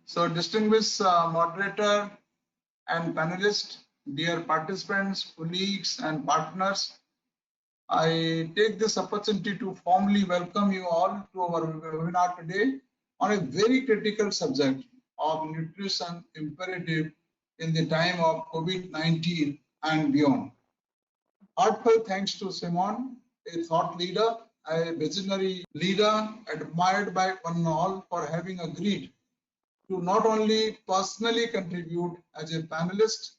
So, distinguished moderator and panelists, dear participants, colleagues, and partners, I take this opportunity to formally welcome you all to our webinar today on a very critical subject of nutrition imperative in the time of COVID-19 and beyond. Heartfelt thanks to Simon, a thought leader, a visionary leader admired by one and all, for having agreed to not only personally contribute as a panelist,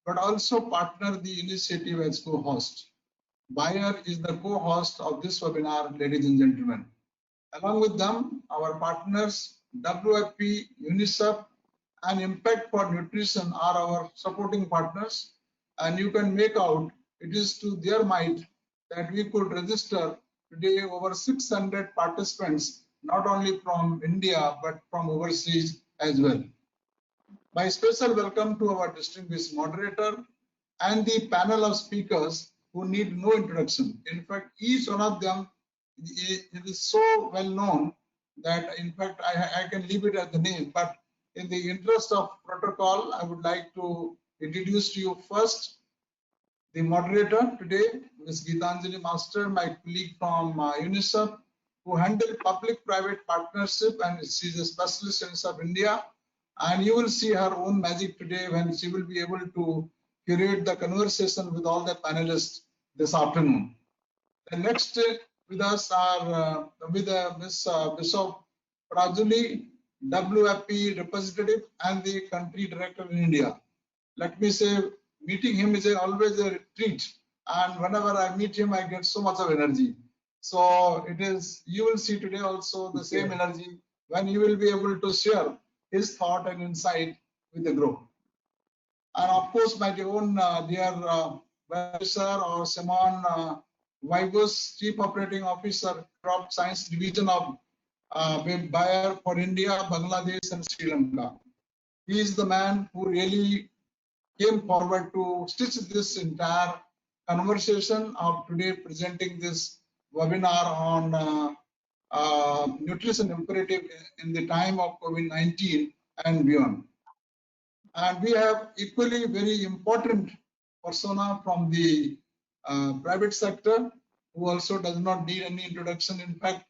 but also partner the initiative as co-host. Bayer is the co-host of this webinar, ladies and gentlemen. Along with them, our partners, WFP, UNICEF, and Impact for Nutrition are our supporting partners. And you can make out it is to their might that we could register today over 600 participants, not only from India, but from overseas as well. My special welcome to our distinguished moderator and the panel of speakers who need no introduction. In fact, each one of them is so well known that, in fact, I can leave it at the name. But in the interest of protocol, I would like to introduce to you first the moderator today, Ms. Geetanjali Master, my colleague from UNICEF, who handle public-private partnership, and she's a specialist in South India. And you will see her own magic today when she will be able to curate the conversation with all the panelists this afternoon. The next with us are Ms. Bishop Prajuli, WFP representative and the country director in India. Let me say, meeting him is always a treat, and whenever I meet him, I get so much of energy. So it is, you will see today also the same energy when he will be able to share his thought and insight with the group. And of course, my own dear Sir or Simon Vaigus, Chief Operating Officer, Crop Science Division of Bayer for India, Bangladesh, and Sri Lanka. He is the man who really came forward to stitch this entire conversation of today, presenting this webinar on nutrition imperative in the time of COVID-19 and beyond. And we have equally very important persona from the private sector, who also does not need any introduction. In fact,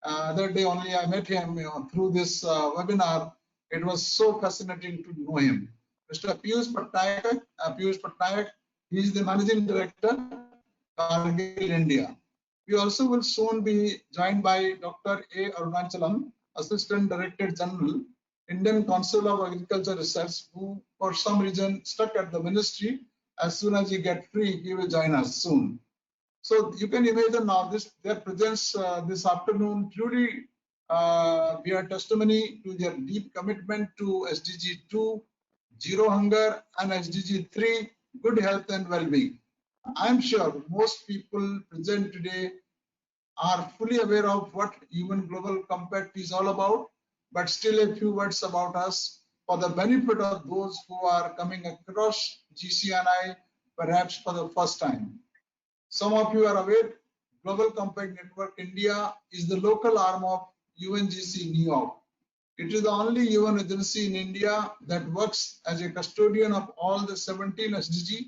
other day only I met him through this webinar. It was so fascinating to know him. Mr. Piyush Patnaik, he is the Managing Director, Cargill, India. We also will soon be joined by Dr. A. Arunachalam, Assistant Director General, Indian Council of Agriculture Research, who for some reason stuck at the ministry. As soon as he gets free, he will join us soon. So you can imagine now their presence this afternoon truly bear testimony to their deep commitment to SDG 2, Zero Hunger, and SDG 3, Good Health and Well-being. I'm sure most people present today are fully aware of what UN Global Compact is all about, but still a few words about us for the benefit of those who are coming across GCNI perhaps for the first time. Some of you are aware, Global Compact Network India is the local arm of UNGC New York. It is the only UN agency in India that works as a custodian of all the 17 SDG.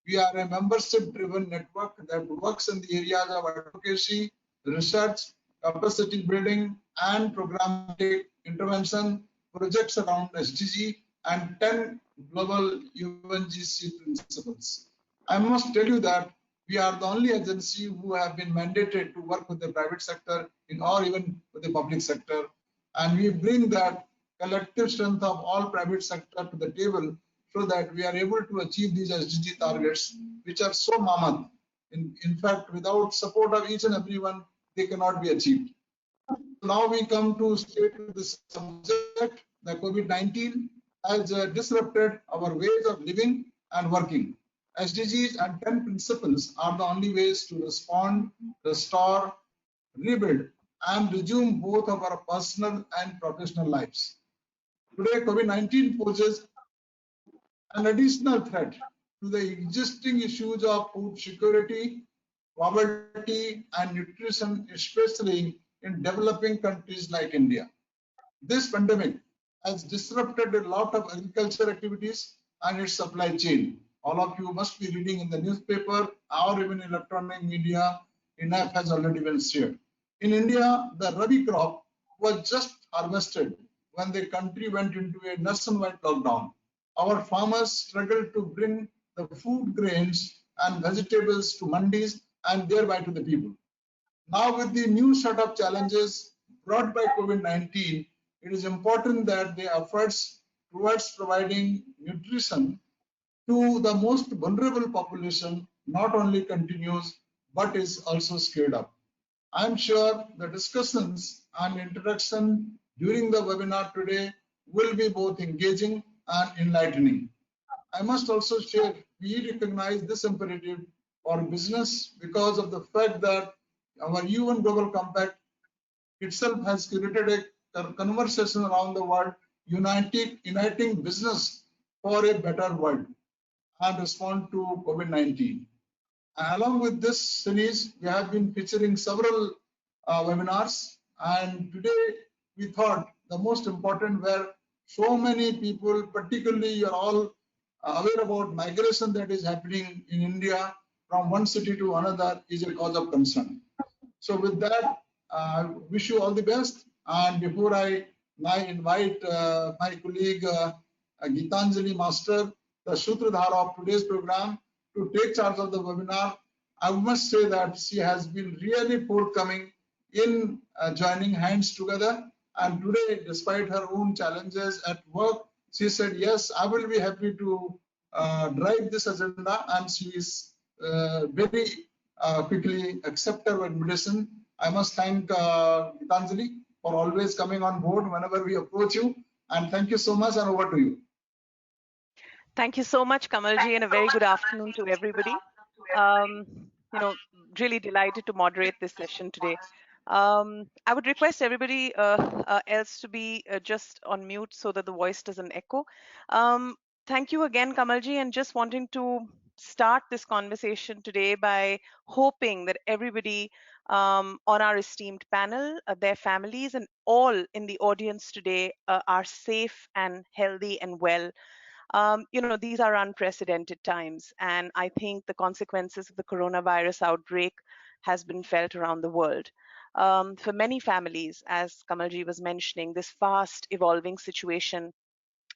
We are a membership-driven network that works in the areas of advocacy, research, capacity building, and programmatic intervention projects around SDG and 10 global UNGC principles. I must tell you that we are the only agency who have been mandated to work with the private sector or even with the public sector. And we bring that collective strength of all private sector to the table so that we are able to achieve these SDG targets, which are so mammoth. In fact, without support of each and everyone, they cannot be achieved. Now we come to state this subject. The COVID-19 has disrupted our ways of living and working. SDGs and 10 principles are the only ways to respond, restore, rebuild, and resume both of our personal and professional lives. Today, COVID-19 poses an additional threat to the existing issues of food security, poverty, and nutrition, especially in developing countries like India. This pandemic has disrupted a lot of agriculture activities and its supply chain. All of you must be reading in the newspaper or even electronic media. Enough has already been shared. In India, the Rabi crop was just harvested when the country went into a nationwide lockdown. Our farmers struggled to bring the food grains and vegetables to mandis and thereby to the people. Now, with the new set of challenges brought by COVID-19, it is important that the efforts towards providing nutrition to the most vulnerable population not only continues but is also scaled up. I am sure the discussions and interaction during the webinar today will be both engaging and enlightening. I must also share, we recognize this imperative for business because of the fact that our UN Global Compact itself has created a conversation around the world, uniting business for a better world and respond to COVID-19. Along with this series, we have been featuring several webinars, and today we thought the most important were so many people, particularly you're all aware about migration that is happening in India from one city to another is a cause of concern. So with that, I wish you all the best. And before I invite my colleague Gitanjali Master, the Sutradhara of today's program, to take charge of the webinar, I must say that she has been really forthcoming in joining hands together. And today, despite her own challenges at work, she said, yes, I will be happy to drive this agenda. And she is very quickly accept our invitation. I must thank Gitanjali for always coming on board whenever we approach you. And thank you so much, and over to you. Thank you so much, Kamalji, and a very good afternoon to everybody. Really delighted to moderate this session today. I would request everybody else to be just on mute so that the voice doesn't echo. Thank you again, Kamalji, and just wanting to start this conversation today by hoping that everybody on our esteemed panel, their families, and all in the audience today are safe and healthy and well. These are unprecedented times, and I think the consequences of the coronavirus outbreak has been felt around the world. For many families, as Kamalji was mentioning, this fast evolving situation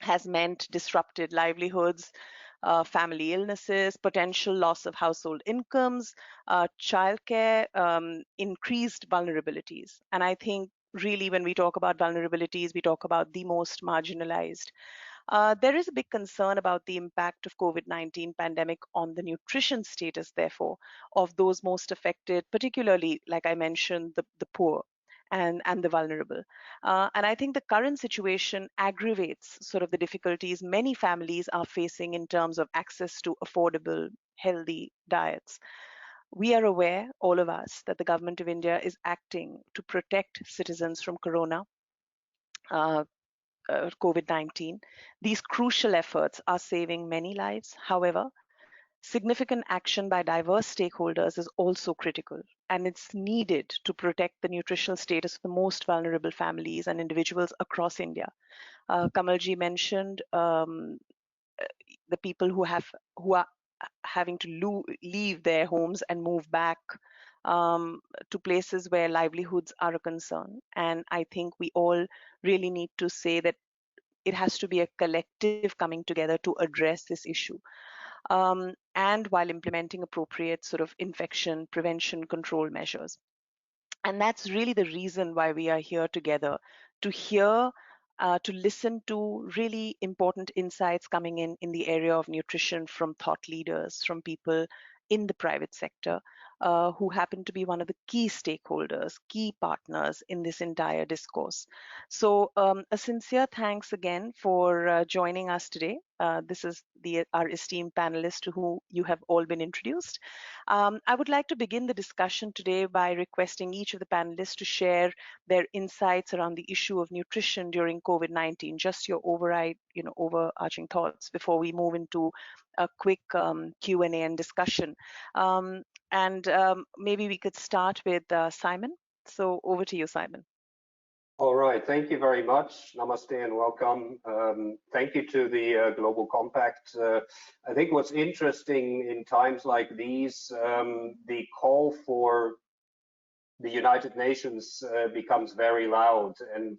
has meant disrupted livelihoods, family illnesses, potential loss of household incomes, childcare, increased vulnerabilities. And I think really when we talk about vulnerabilities, we talk about the most marginalized. There is a big concern about the impact of COVID-19 pandemic on the nutrition status, therefore, of those most affected, particularly, like I mentioned, the poor and the vulnerable. And I think the current situation aggravates sort of the difficulties many families are facing in terms of access to affordable, healthy diets. We are aware, all of us, that the government of India is acting to protect citizens from corona. COVID-19. These crucial efforts are saving many lives. However, significant action by diverse stakeholders is also critical, and it's needed to protect the nutritional status of the most vulnerable families and individuals across India. Kamalji mentioned the people who are having to leave their homes and move back to places where livelihoods are a concern. And I think we all really need to say that it has to be a collective coming together to address this issue. And while implementing appropriate sort of infection prevention control measures. And that's really the reason why we are here together, to hear, to listen to really important insights coming in the area of nutrition from thought leaders, from people in the private sector, who happen to be one of the key stakeholders, key partners in this entire discourse. So a sincere thanks again for joining us today. This is our esteemed panelists to whom you have all been introduced. I would like to begin the discussion today by requesting each of the panelists to share their insights around the issue of nutrition during COVID-19, just your overarching thoughts before we move into a quick Q&A and discussion. Maybe we could start with Simon. So over to you, Simon. All right, thank you very much. Namaste and welcome. Thank you to the Global Compact. I think what's interesting in times like these, the call for the United Nations becomes very loud, and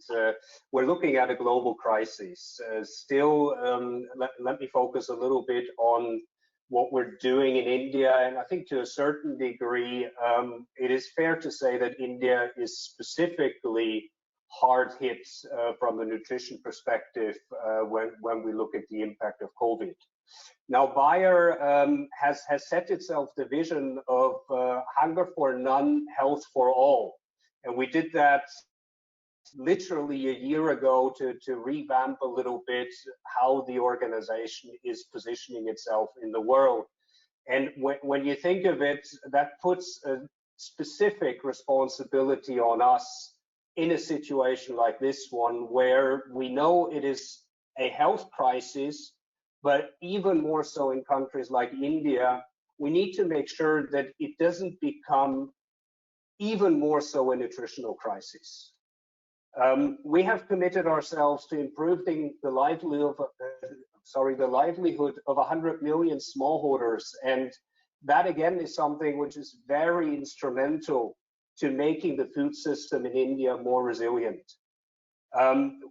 we're looking at a global crisis. Still, let me focus a little bit on what we're doing in India, and I think to a certain degree, it is fair to say that India is specifically hard hit from a nutrition perspective when we look at the impact of COVID. Now, Bayer has set itself the vision of hunger for none, health for all. And we did that literally a year ago to revamp a little bit how the organization is positioning itself in the world. And when you think of it, that puts a specific responsibility on us in a situation like this one, where we know it is a health crisis, but even more so in countries like India, we need to make sure that it doesn't become even more so a nutritional crisis. We have committed ourselves to improving the livelihood of 100 million smallholders, and that again is something which is very instrumental to making the food system in India more resilient.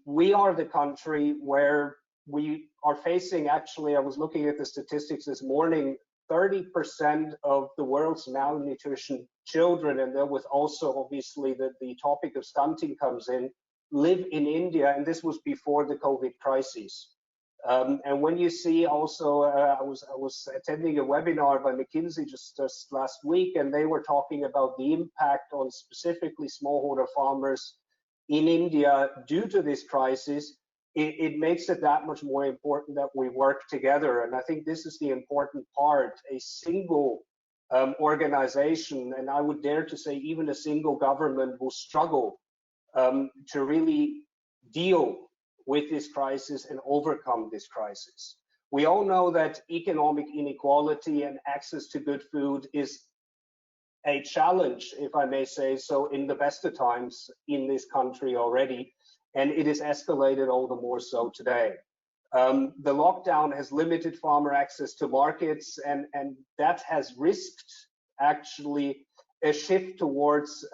We are the country where we are facing, actually, I was looking at the statistics this morning, 30% of the world's malnutrition children, and there was also obviously the topic of stunting comes in, live in India, and this was before the COVID crisis. And when you see also, I was attending a webinar by McKinsey just last week, and they were talking about the impact on specifically smallholder farmers in India due to this crisis. It makes it that much more important that we work together. And I think this is the important part. A single organization, and I would dare to say even a single government, will struggle to really deal with this crisis and overcome this crisis. We all know that economic inequality and access to good food is a challenge, if I may say so, in the best of times in this country already, and it is escalated all the more so today. The lockdown has limited farmer access to markets, and that has risked actually a shift towards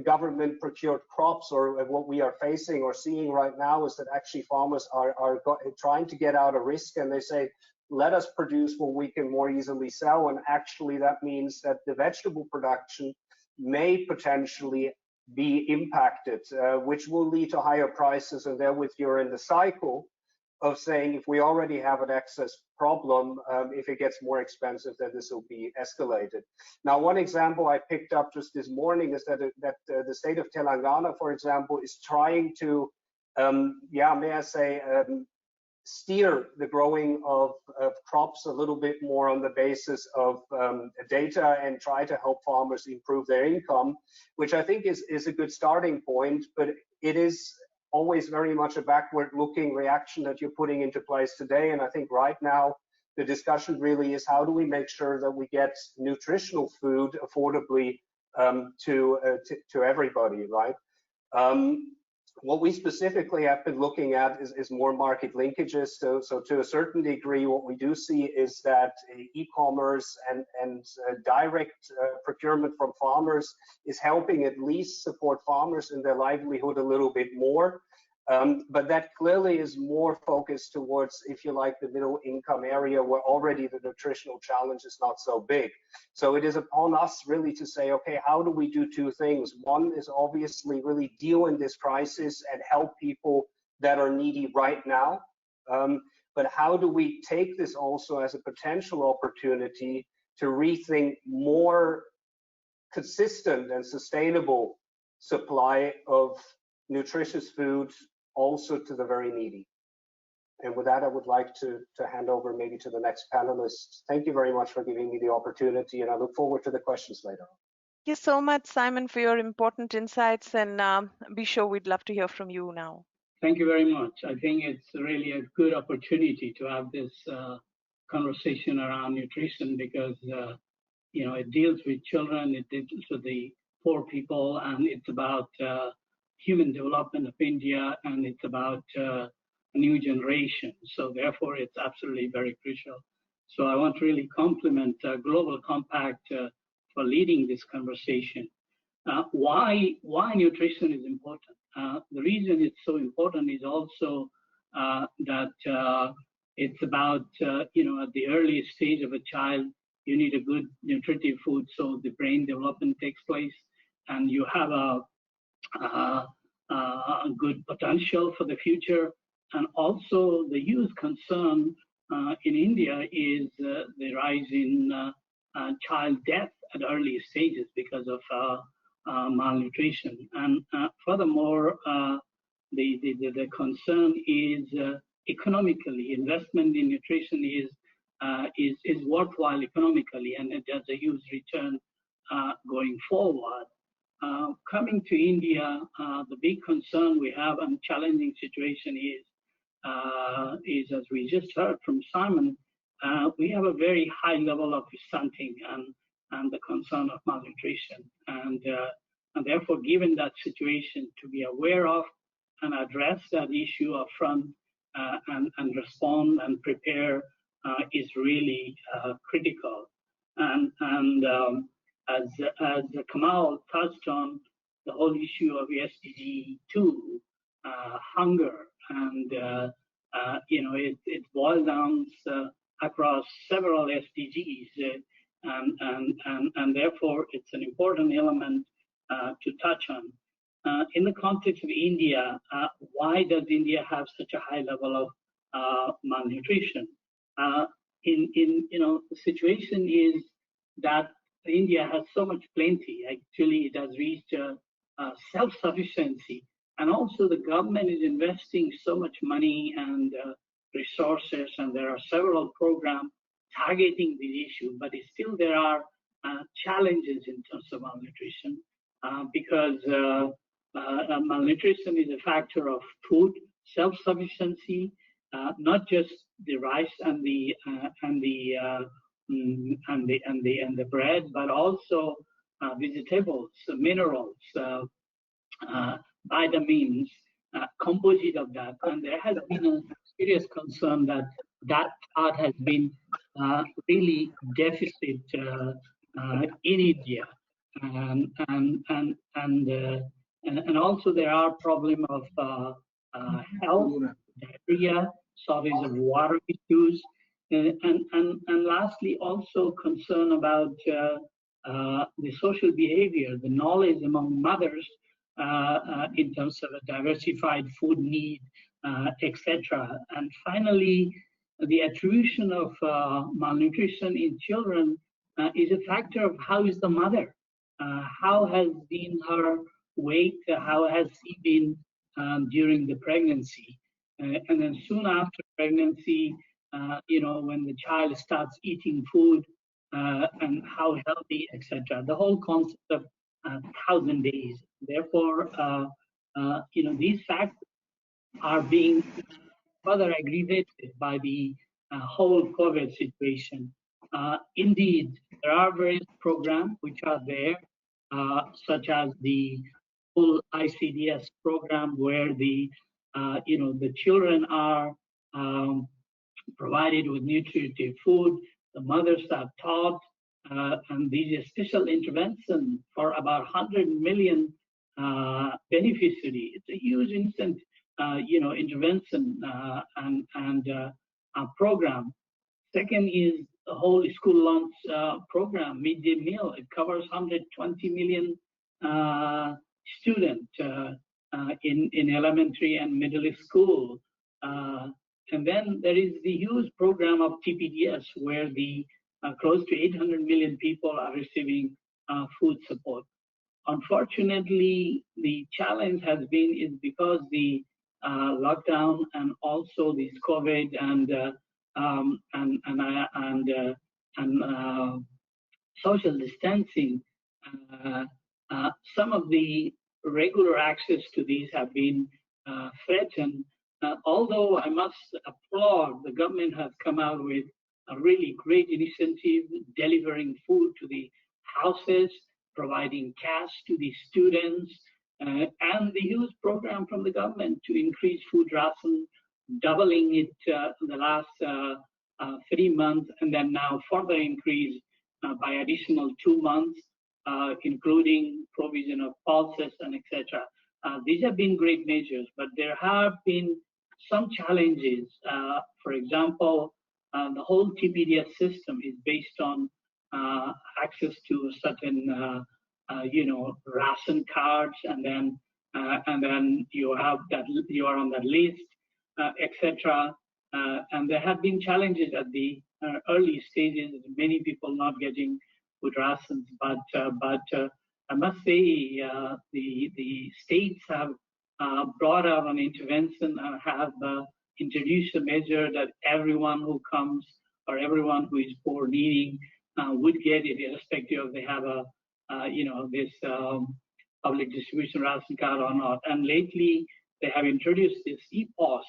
government procured crops, or what we are facing or seeing right now is that actually farmers are trying to get out of risk, and they say, let us produce what we can more easily sell. And actually that means that the vegetable production may potentially be impacted, which will lead to higher prices, and therewith you're in the cycle of saying, if we already have an excess problem, if it gets more expensive, then this will be escalated. Now, one example I picked up just this morning is that the state of Telangana, for example, is trying to, steer the growing of crops a little bit more on the basis of data and try to help farmers improve their income, which I think is a good starting point, but it is always very much a backward-looking reaction that you're putting into place today. And I think right now the discussion really is, how do we make sure that we get nutritional food affordably to everybody, right? What we specifically have been looking at is more market linkages. So to a certain degree, what we do see is that e-commerce and direct procurement from farmers is helping at least support farmers in their livelihood a little bit more. But that clearly is more focused towards, if you like, the middle income area, where already the nutritional challenge is not so big. So it is upon us really to say, okay, how do we do two things? One is obviously really deal in this crisis and help people that are needy right now. But how do we take this also as a potential opportunity to rethink more consistent and sustainable supply of nutritious food also to the very needy? And with that, I would like to hand over maybe to the next panelist. Thank you very much for giving me the opportunity, and I look forward to the questions later. Thank you so much, Simon, for your important insights, and be sure we'd love to hear from you now. Thank you very much. I think it's really a good opportunity to have this conversation around nutrition, because it deals with children, it deals with the poor people, and it's about human development of India, and it's about a new generation. So therefore, it's absolutely very crucial. So I want to really compliment Global Compact for leading this conversation. Why nutrition is important? The reason it's so important is also that it's about, at the earliest stage of a child, you need a good nutritive food so the brain development takes place, and you have a good potential for the future. And also the huge concern in India is the rise in child death at early stages because of malnutrition. And furthermore, the concern is economically. Investment in nutrition is worthwhile economically, and it has a huge return going forward. Coming to India, the big concern we have and challenging situation is as we just heard from Simon, we have a very high level of stunting and the concern of malnutrition. And therefore, given that situation, to be aware of and address that issue upfront and respond and prepare is really critical. And as Kamal touched on, the whole issue of SDG 2, hunger, and it boils down across several SDGs, and therefore it's an important element to touch on. In the context of India, why does India have such a high level of malnutrition? The situation is that India has so much plenty. Actually, it has reached self-sufficiency, and also the government is investing so much money and resources, and there are several programs targeting the issue. But still, there are challenges in terms of malnutrition because malnutrition is a factor of food self-sufficiency, not just the rice and the bread, but also vegetables, minerals, vitamins, composite of that. And there has been a serious concern that part has been really deficit in India, and also there are problem of health, diarrhea, shortage of water issues, and lastly also concern about the social behavior, the knowledge among mothers in terms of a diversified food need, etc. And finally, the attribution of malnutrition in children is a factor of how is the mother, how has been her weight, how has she been during the pregnancy, and then soon after pregnancy, when the child starts eating food and how healthy, etc. The whole concept of 1,000 days. Therefore, these factors are being further aggravated by the whole COVID situation. Indeed, there are various programs which are there, such as the full ICDS program, where the children are provided with nutritive food, the mothers are taught, and these are special intervention for about 100 million beneficiaries. It's a huge instant, intervention and program. Second is the whole school lunch program, midday meal. It covers 120 million students in elementary and middle school. And then there is the huge program of TPDS, where the close to 800 million people are receiving food support. Unfortunately, the challenge has been is because the lockdown and also this COVID and social distancing, some of the regular access to these have been threatened. Although I must applaud, the government has come out with a really great initiative, delivering food to the houses, providing cash to the students, and the huge program from the government to increase food ration, doubling it in the last 3 months, and then now further increase by additional 2 months, including provision of pulses and etc. These have been great measures, but there have been some challenges. For example, the whole TPDS system is based on access to certain ration cards, and then you have that you are on that list, etc. And there have been challenges at the early stages, many people not getting food rations, but I must say the states have brought out an intervention and have introduced a measure that everyone who comes or everyone who is poor needing would get it, irrespective of they have a this public distribution ration card or not. And lately they have introduced this EPOS,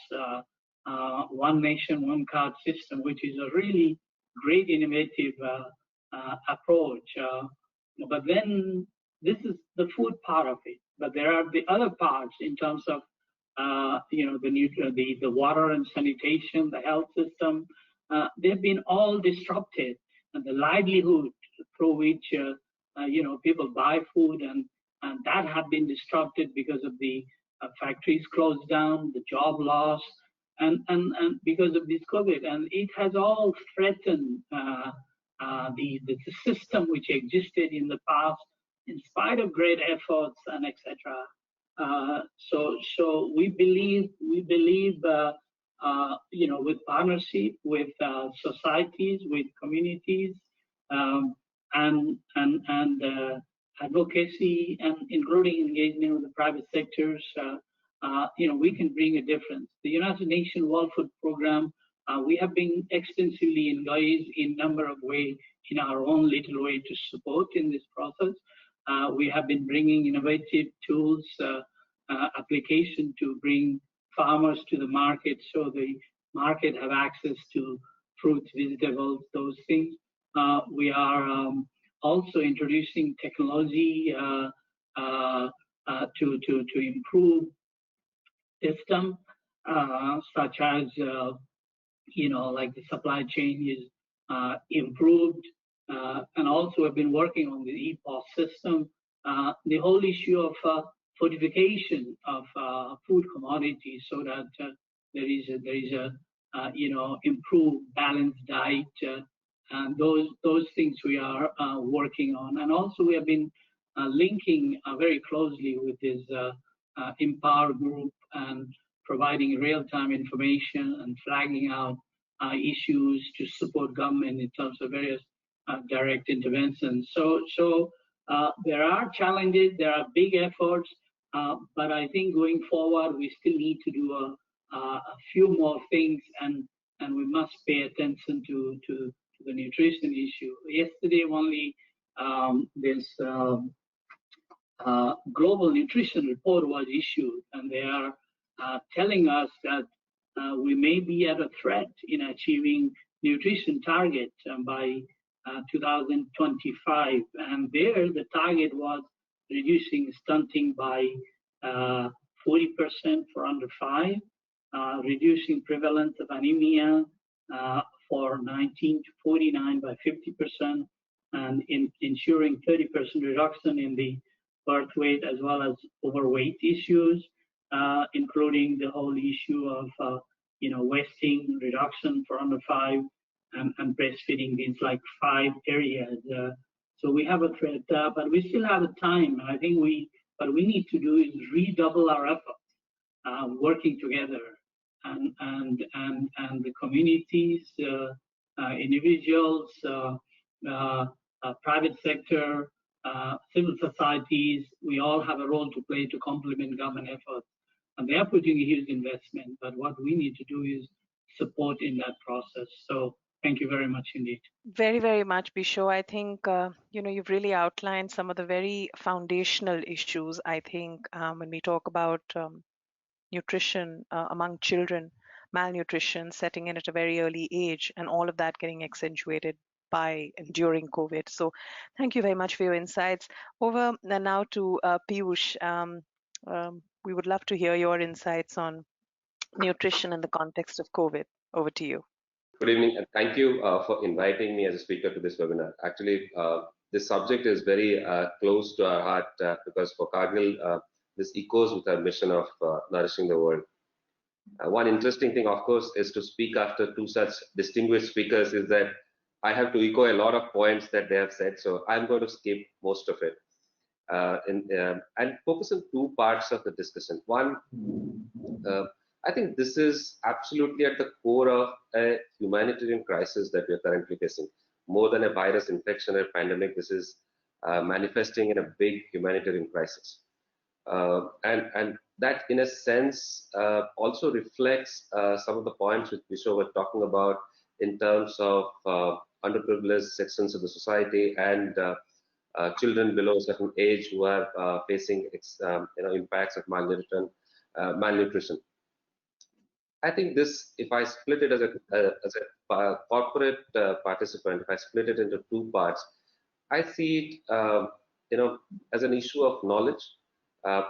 One Nation, One Card system, which is a really great innovative approach. But then this is the food part of it. But there are the other parts in terms of the water and sanitation, the health system. They've been all disrupted, and the livelihood through which people buy food, and that have been disrupted because of the factories closed down, the job loss, and because of this COVID, and it has all threatened the system which existed in the past, in spite of great efforts and etc. So we believe with partnership with societies, with communities, and advocacy, and including engagement with the private sectors, we can bring a difference. The United Nations World Food Program, we have been extensively engaged in a number of ways, in our own little way, to support in this process. We have been bringing innovative tools, application to bring farmers to the market, so the market have access to fruits, vegetables, those things. We are also introducing technology to improve system, such as like the supply chain is improved, and also have been working on the EPOS system. The whole issue of fortification of food commodities, so that there is a improved balanced diet, and those things we are working on. And also we have been linking very closely with this Empower group, and providing real-time information and flagging out issues to support government in terms of various direct interventions. So there are challenges, there are big efforts, but I think going forward we still need to do a few more things, and we must pay attention to the nutrition issue. Yesterday only this global nutrition report was issued, and they are telling us that we may be at a threat in achieving nutrition target by 2025. And there the target was reducing stunting by 40% for under 5, reducing prevalence of anemia for 19 to 49 by 50%, and ensuring 30% reduction in the birth weight as well as overweight issues, including the whole issue of wasting reduction for under 5, and breastfeeding. These like 5 areas. So we have a threat, but we still have the time. I think what we need to do is redouble our efforts, working together, and the communities, individuals, private sector, civil societies. We all have a role to play to complement government efforts, and they are putting a huge investment. But what we need to do is support in that process. So thank you very much indeed. Very, very much, Bisho. I think, you've really outlined some of the very foundational issues, I think, when we talk about nutrition among children, malnutrition setting in at a very early age, and all of that getting accentuated by and during COVID. So thank you very much for your insights. Over now to Piyush. We would love to hear your insights on nutrition in the context of COVID. Over to you. Good evening, and thank you for inviting me as a speaker to this webinar. Actually, this subject is very close to our heart because for Cargill, this echoes with our mission of nourishing the world. One interesting thing, of course, is to speak after two such distinguished speakers is that I have to echo a lot of points that they have said, so I'm going to skip most of it and focus on two parts of the discussion. One, I think this is absolutely at the core of a humanitarian crisis that we are currently facing. More than a virus infection or pandemic, this is manifesting in a big humanitarian crisis. And that, in a sense, also reflects some of the points which Vishwa was talking about in terms of underprivileged sections of the society and children below a certain age who are facing impacts of malnutrition. I think this, if I split it as a corporate participant, if I split it into two parts, I see it, as an issue of knowledge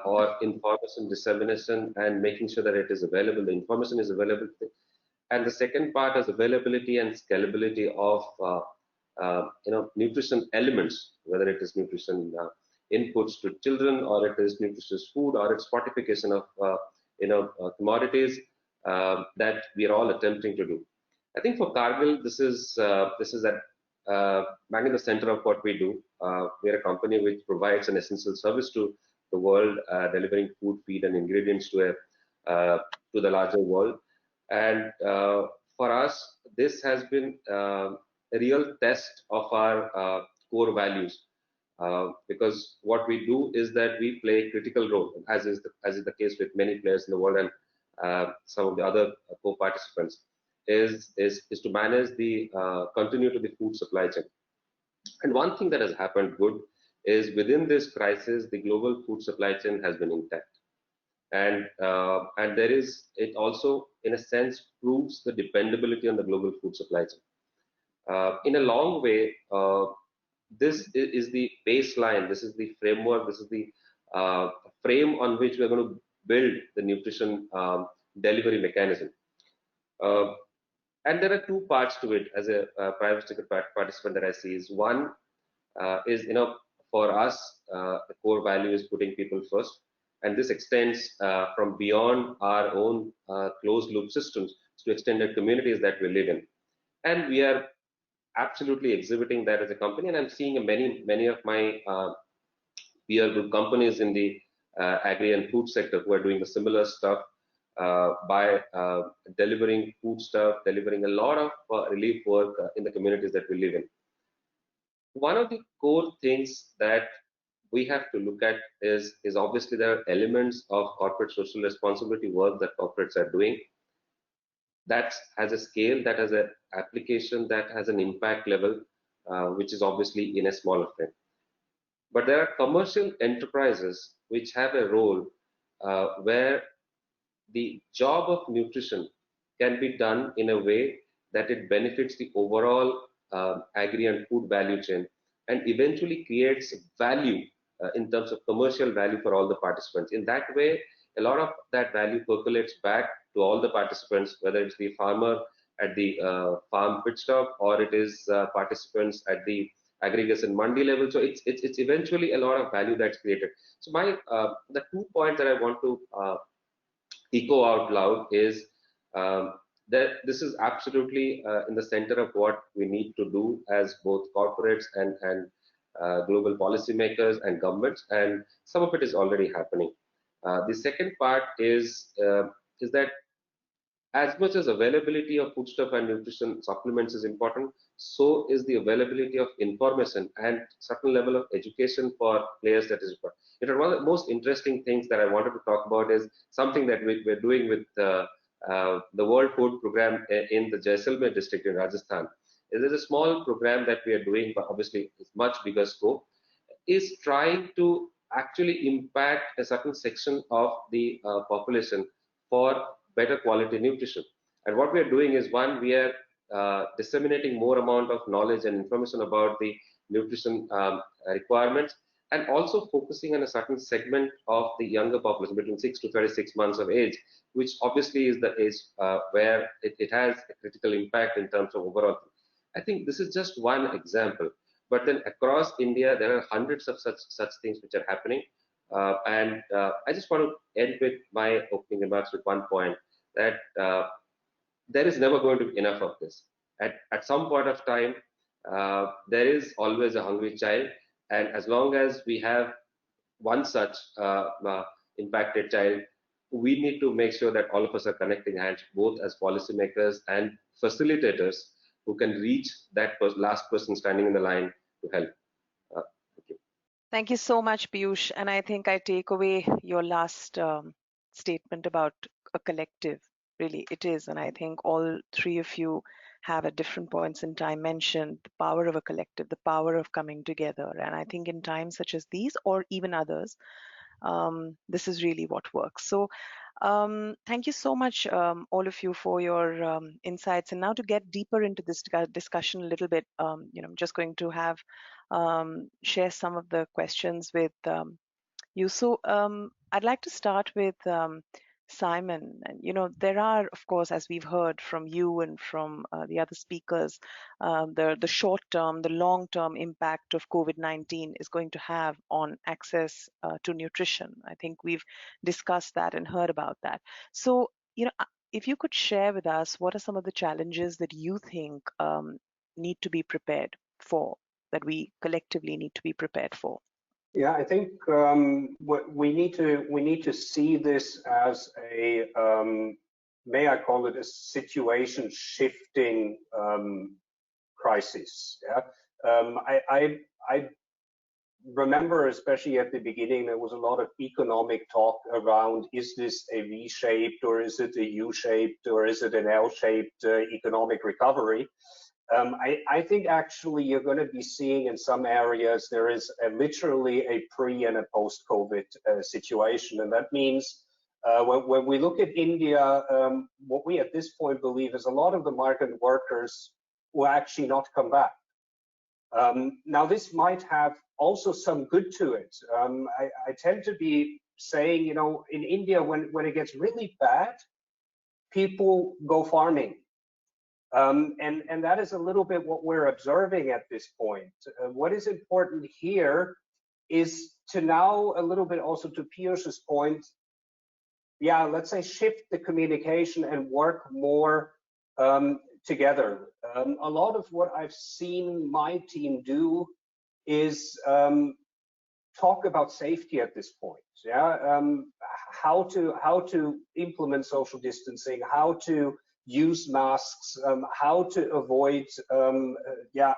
or information dissemination and making sure that it is available. The information is available, and the second part is availability and scalability of nutrition elements, whether it is nutrition inputs to children or it is nutritious food or it's fortification of commodities. That we are all attempting to do. I think for Cargill, this is at bang in the center of what we do. We are a company which provides an essential service to the world, delivering food, feed, and ingredients to the larger world. And for us, this has been a real test of our core values, because what we do is that we play a critical role, as is the case with many players in the world and some of the other co-participants, is to manage the continuity of the food supply chain. And one thing that has happened good is within this crisis, the global food supply chain has been intact, and it also, in a sense, proves the dependability on the global food supply chain. In a long way, this is the baseline. This is the framework. This is the frame on which we're going to build the nutrition delivery mechanism. And there are two parts to it as a private sector participant that I see. Is one is, for us, the core value is putting people first. And this extends from beyond our own closed loop systems to extended communities that we live in. And we are absolutely exhibiting that as a company. And I'm seeing many of my peer group companies in the agri and food sector who are doing the similar stuff by delivering food stuff, delivering a lot of relief work in the communities that we live in. One of the core things that we have to look at is obviously there are elements of corporate social responsibility work that corporates are doing that has a scale, that has an application, that has an impact level, which is obviously in a smaller frame. But there are commercial enterprises which have a role where the job of nutrition can be done in a way that it benefits the overall agri and food value chain and eventually creates value in terms of commercial value for all the participants. In that way, a lot of that value percolates back to all the participants, whether it's the farmer at the farm pit stop or it is participants at the aggregation mandi level. So it's eventually a lot of value that's created. So the 2 points that I want to echo out loud is that this is absolutely in the center of what we need to do as both corporates and global policymakers and governments, and some of it is already happening. The second part is that as much as availability of foodstuff and nutrition supplements is important, so is the availability of information and certain level of education for players that is important. One of the most interesting things that I wanted to talk about is something that we're doing with the World Food Program in the Jaisalmer district in Rajasthan. There's a small program that we are doing, but obviously it's much bigger scope, is trying to actually impact a certain section of the population for better quality nutrition. And what we are doing is, one, we are disseminating more amount of knowledge and information about the nutrition requirements, and also focusing on a certain segment of the younger population between 6 to 36 months of age, which obviously is the age where it has a critical impact in terms of overall. I think this is just one example, but then across India, there are hundreds of such things which are happening. And I just want to end with my opening remarks with one point, that there is never going to be enough of this. At some point of time, there is always a hungry child, and as long as we have one such impacted child, we need to make sure that all of us are connecting hands, both as policymakers and facilitators who can reach that last person standing in the line to help. Thank you. Thank you so much, Piyush. And I think I take away your last statement about a collective. Really, it is. And I think all three of you have at different points in time mentioned the power of a collective, the power of coming together. And I think in times such as these, or even others, this is really what works. So thank you so much, all of you, for your insights. And now to get deeper into this discussion a little bit, I'm just going to have share some of the questions with you. So I'd like to start with Simon. And there are, of course, as we've heard from you and from the other speakers, the short-term, the long-term impact of COVID-19 is going to have on access to nutrition. I think we've discussed that and heard about that. So, if you could share with us, what are some of the challenges that you think need to be prepared for, that we collectively need to be prepared for? Yeah, I think we need to see this as a may I call it a situation shifting crisis. Yeah, I remember, especially at the beginning, there was a lot of economic talk around, is this a V-shaped or is it a U-shaped or is it an L-shaped economic recovery? I think actually you're going to be seeing in some areas there is literally a pre and a post-COVID situation. And that means when we look at India, what we at this point believe is a lot of the migrant workers will actually not come back. Now, this might have also some good to it. I tend to be saying, in India, when it gets really bad, people go farming. And that is a little bit what we're observing at this point. What is important here is to now a little bit also to Piyush's point, yeah, let's say shift the communication and work more together. A lot of what I've seen my team do is talk about safety at this point. Yeah, how to implement social distancing, how to use masks, how to avoid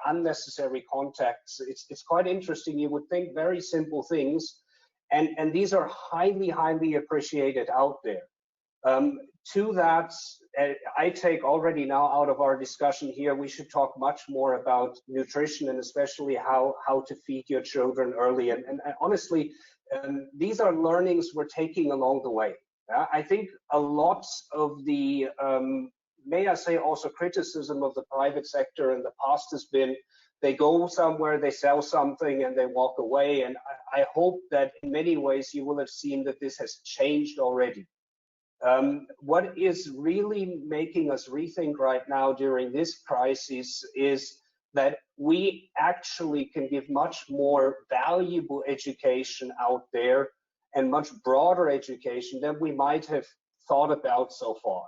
unnecessary contacts. It's quite interesting. You would think very simple things, and these are highly appreciated out there. To that, I take already now out of our discussion here, we should talk much more about nutrition and especially how to feed your children early. And honestly, these are learnings we're taking along the way. I think a lot of the may I say also criticism of the private sector in the past has been they go somewhere, they sell something and they walk away. And I hope that in many ways you will have seen that this has changed already. What is really making us rethink right now during this crisis is that we actually can give much more valuable education out there and much broader education than we might have thought about so far.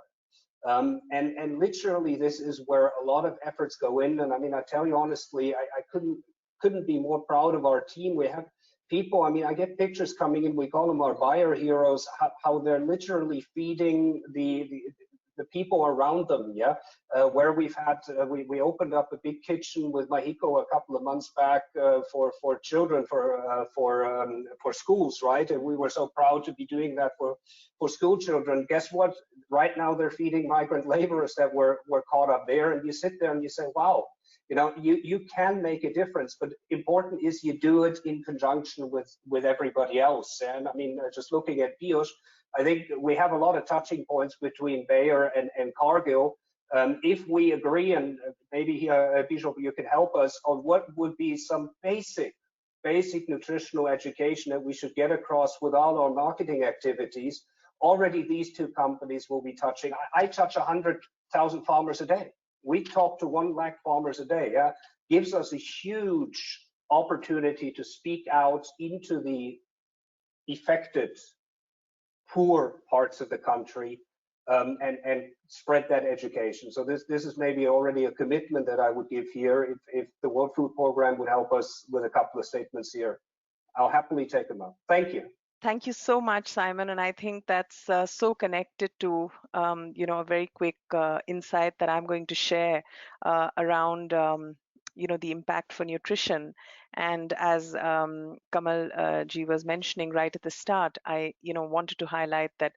And literally, this is where a lot of efforts go in. And I mean, I tell you honestly, I couldn't be more proud of our team. We have people, I mean, I get pictures coming in, we call them our buyer heroes, how they're literally feeding the people around them, yeah, where we've had, we opened up a big kitchen with Mahiko a couple of months back for children, for schools, right? And we were so proud to be doing that for school children. Guess what? Right now they're feeding migrant laborers that were caught up there, and you sit there and you say, wow, you can make a difference, but important is you do it in conjunction with everybody else. And I mean, just looking at Piyush, I think we have a lot of touching points between Bayer and Cargill. If we agree, and maybe Bishop, you can help us on what would be some basic basic nutritional education that we should get across without our marketing activities, already these two companies will be touching. I touch 100,000 farmers a day. We talk to 1 lakh farmers a day. Yeah, gives us a huge opportunity to speak out into the affected, poor parts of the country, and spread that education. So this is maybe already a commitment that I would give here. If the World Food Program would help us with a couple of statements here, I'll happily take them up. Thank you. Thank you so much, Simon. And I think that's so connected to, a very quick insight that I'm going to share around, the impact for nutrition. And as Kamal ji was mentioning right at the start, I, wanted to highlight that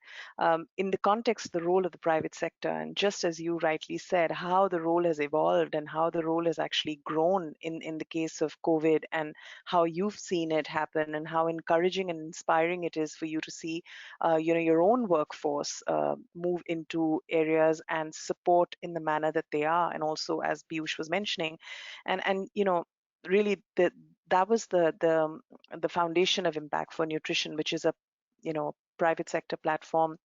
in the context of the role of the private sector, and just as you rightly said, how the role has evolved and how the role has actually grown in the case of COVID, and how you've seen it happen, and how encouraging and inspiring it is for you to see, your own workforce move into areas and support in the manner that they are, and also as Piyush was mentioning, and really that was the foundation of Impact for Nutrition, which is a private sector platform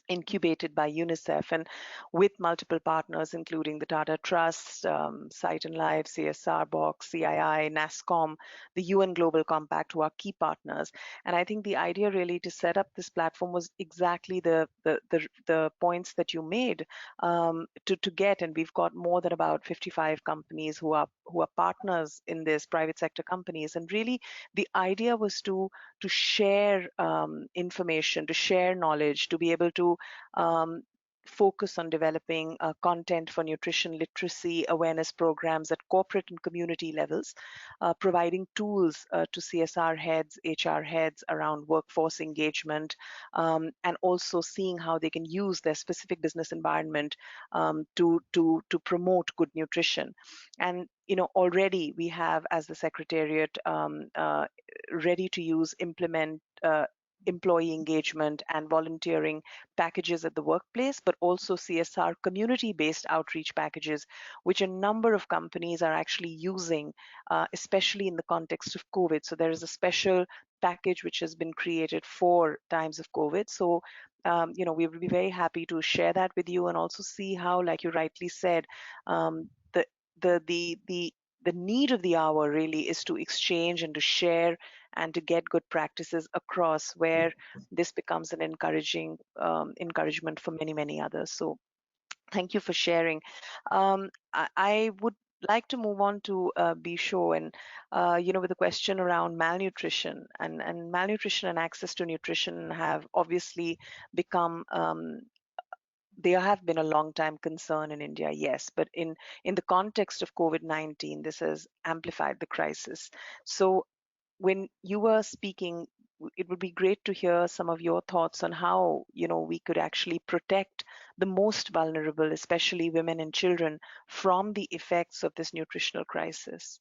incubated by UNICEF and with multiple partners, including the Tata Trust, Sight and Life, CSR Box, CII, NASCOM, the UN Global Compact, who are key partners. And I think the idea really to set up this platform was exactly the points that you made, to get, and we've got more than about 55 companies who are partners in this, private sector companies. And really the idea was to share information, to share knowledge, to be able to focus on developing content for nutrition literacy awareness programs at corporate and community levels, providing tools to CSR heads, HR heads around workforce engagement, and also seeing how they can use their specific business environment to promote good nutrition. And already we have, as the Secretariat, ready to use, implement employee engagement and volunteering packages at the workplace, but also CSR community-based outreach packages, which a number of companies are actually using, especially in the context of COVID. So there is a special package which has been created for times of COVID. So we will be very happy to share that with you, and also see how, like you rightly said, the need of the hour really is to exchange and to share and to get good practices across, where this becomes an encouragement for many others. So thank you for sharing. I would like to move on to Bisho, and with the question around malnutrition, and malnutrition and access to nutrition have obviously become they have been a long time concern in India, yes, but in the context of COVID-19, this has amplified the crisis. So when you were speaking, it would be great to hear some of your thoughts on how we could actually protect the most vulnerable, especially women and children, from the effects of this nutritional crisis.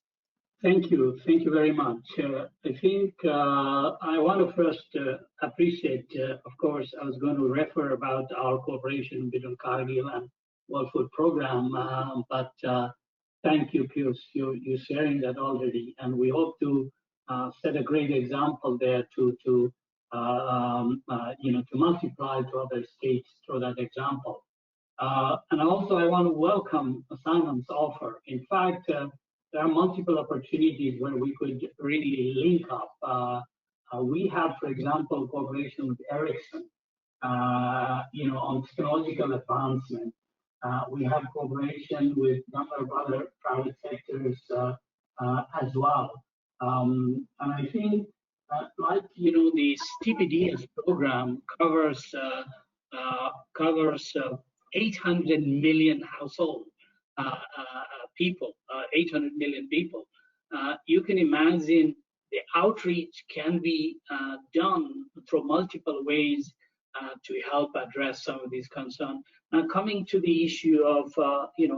Thank you very much. I think I want to first appreciate, of course, I was going to refer about our cooperation between Cargill and World Food Program, but thank you, Piyush, you're sharing that already, and we hope to set a great example there to multiply to other states through that example. And also, I want to welcome Simon's offer. In fact, there are multiple opportunities where we could really link up. We have, for example, cooperation with Ericsson, on technological advancement. We have cooperation with a number of other private sectors as well. And I think, the TPDS program covers 800 million households. People, 800 million people. You can imagine the outreach can be done through multiple ways to help address some of these concerns. Now, coming to the issue of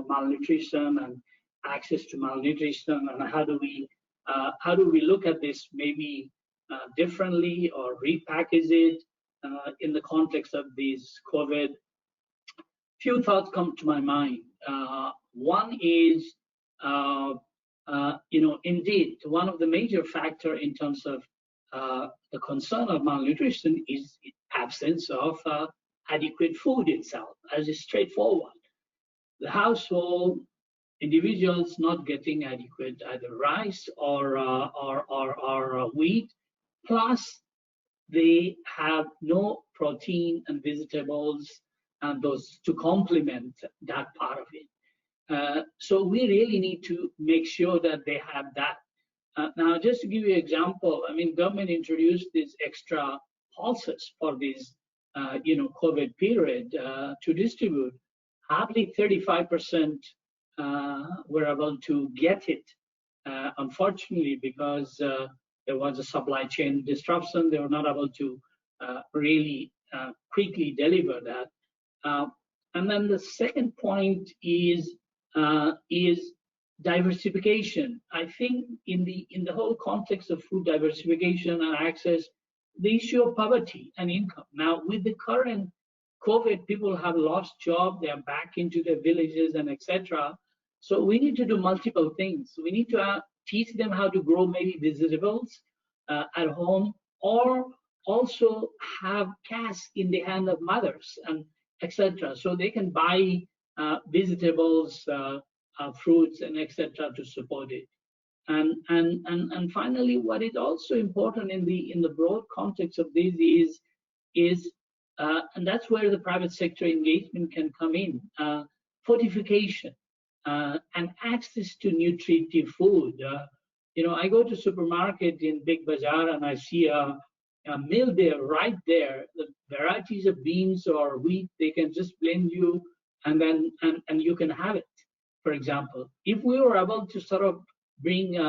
malnutrition and access to malnutrition, and how do we look at this maybe differently or repackage it in the context of these COVID? Few thoughts come to my mind. One is indeed, one of the major factor in terms of the concern of malnutrition is absence of adequate food itself, as is straightforward. The household, individuals not getting adequate either rice or wheat, plus they have no protein and vegetables and those to complement that part of it. So we really need to make sure that they have that. Now, just to give you an example, I mean, government introduced these extra pulses for this, COVID period to distribute. Hardly 35% were able to get it, unfortunately, because there was a supply chain disruption. They were not able to really quickly deliver that. And then the second point is diversification. I think in the whole context of food diversification and access, the issue of poverty and income. Now, with the current COVID, people have lost job, they are back into their villages and etc. So we need to do multiple things. We need to teach them how to grow maybe vegetables at home, or also have cash in the hand of mothers and etc. So they can buy vegetables, fruits and etc. to support it. And finally, what is also important in the broad context of this is and that's where the private sector engagement can come in, fortification and access to nutritive food. I go to supermarket in Big Bazaar and I see a mill there, right there, the varieties of beans or wheat, they can just blend you and then and you can have it, for example. If we were able to sort of bring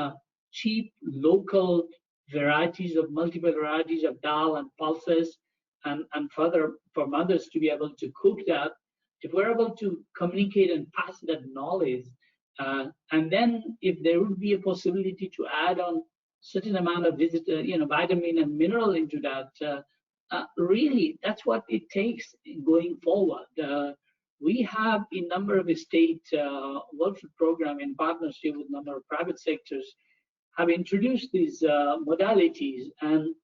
cheap local varieties of multiple varieties of dal and pulses, and further for mothers to be able to cook that, if we're able to communicate and pass that knowledge, and then if there would be a possibility to add on certain amount of vitamin and mineral into that, really that's what it takes going forward. We have a number of state welfare program in partnership with a number of private sectors have introduced these modalities, and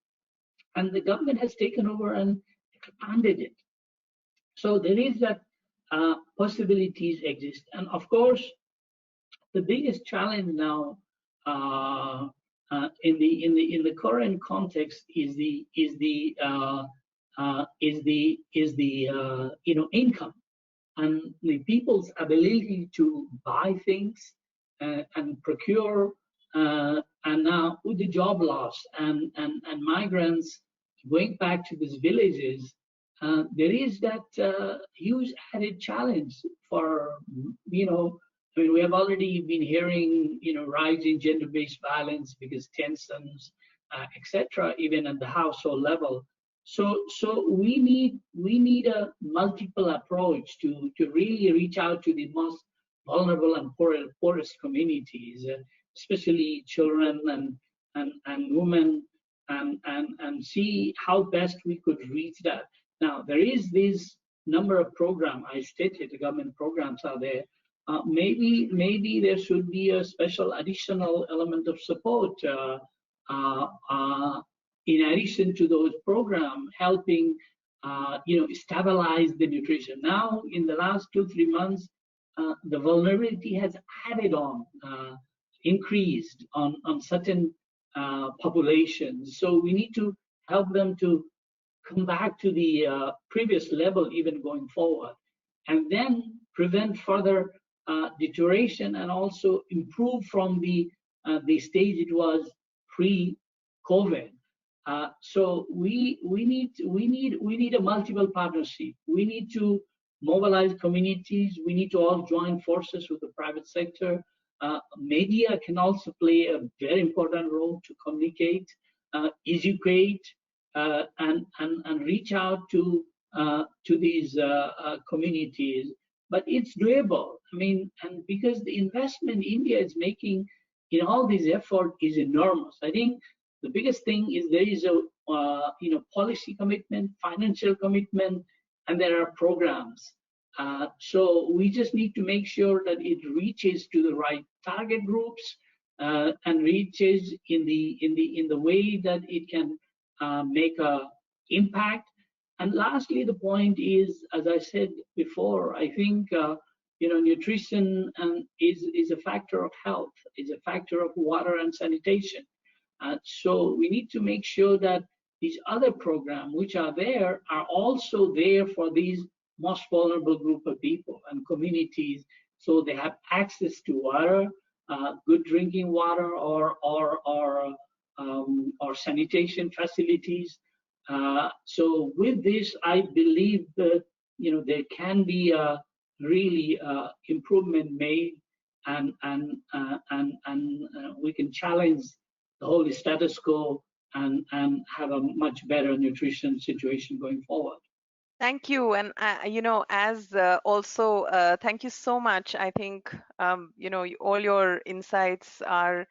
the government has taken over and expanded it. So there is that possibilities exist, and of course, the biggest challenge now in the current context is the income and the people's ability to buy things and procure. And now with the job loss and migrants going back to these villages, there is that huge added challenge for, I mean, we have already been hearing, rise in gender-based violence because tensions, etc., even at the household level. So we need a multiple approach to really reach out to the most vulnerable and poorest communities, especially children and women, and see how best we could reach that. Now, there is this number of programs, I stated the government programs are there. Maybe there should be a special additional element of support in addition to those programs, helping stabilize the nutrition. Now, in the last 2-3 months, the vulnerability has added on, increased on certain populations. So we need to help them to come back to the previous level, even going forward, and then prevent further deterioration and also improve from the stage it was pre-COVID. So we need a multiple partnership. We need to mobilize communities. We need to all join forces with the private sector. Media can also play a very important role to communicate, educate, and reach out to these communities. But it's doable. I mean, and because the investment India is making in all this effort is enormous. I think the biggest thing is there is a policy commitment, financial commitment, and there are programs. So we just need to make sure that it reaches to the right target groups, and reaches in the way that it can make a impact. And lastly, the point is, as I said before, I think nutrition is a factor of health, is a factor of water and sanitation. So we need to make sure that these other programs which are there are also there for these most vulnerable group of people and communities, so they have access to water, good drinking water, or sanitation facilities. So with this, I believe that there can be a really improvement made, and we can challenge the whole status quo and have a much better nutrition situation going forward. Thank you. And, as also, thank you so much. I think, all your insights are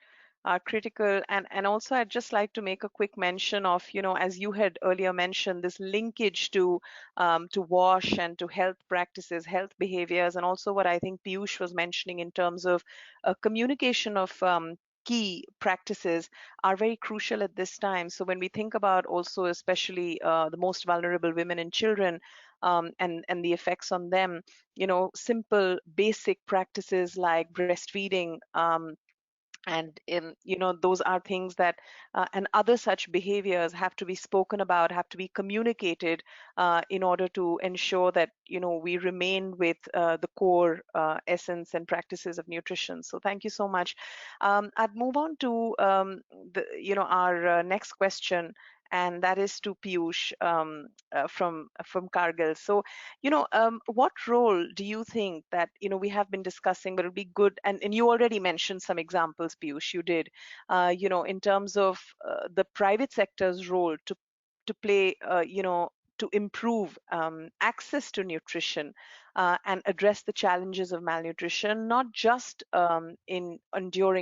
critical. And also, I'd just like to make a quick mention of, as you had earlier mentioned, this linkage to WASH and to health practices, health behaviors, and also what I think Piyush was mentioning in terms of communication of key practices are very crucial at this time. So when we think about also especially the most vulnerable women and children, and the effects on them, simple basic practices like breastfeeding, and those are things that and other such behaviors have to be spoken about, have to be communicated in order to ensure that we remain with the core essence and practices of nutrition. So thank you so much. I'd move on to our next question, and that is to Piyush from Kargil. So, what role do you think that we have been discussing, but it'll be good, and you already mentioned some examples, Piyush, you did, in terms of the private sector's role to play, to improve access to nutrition and address the challenges of malnutrition, not just during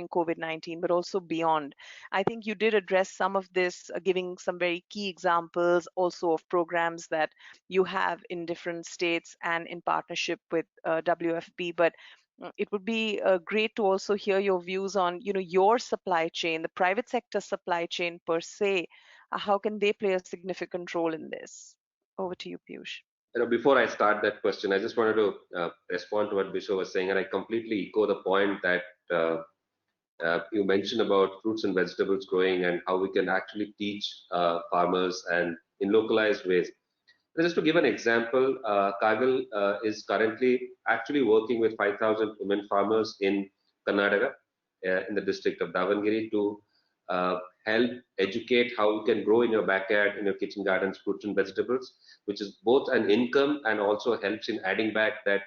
COVID-19, but also beyond. I think you did address some of this, giving some very key examples also of programs that you have in different states and in partnership with WFP. But it would be great to also hear your views on, your supply chain, the private sector supply chain per se. How can they play a significant role in this? Over to you, Piyush. Before I start that question, I just wanted to respond to what Bisho was saying, and I completely echo the point that you mentioned about fruits and vegetables growing and how we can actually teach farmers and in localized ways. Just to give an example, Kargil is currently actually working with 5,000 women farmers in Karnataka, in the district of Davangere, to help educate how you can grow in your backyard, in your kitchen gardens, fruits and vegetables, which is both an income and also helps in adding back that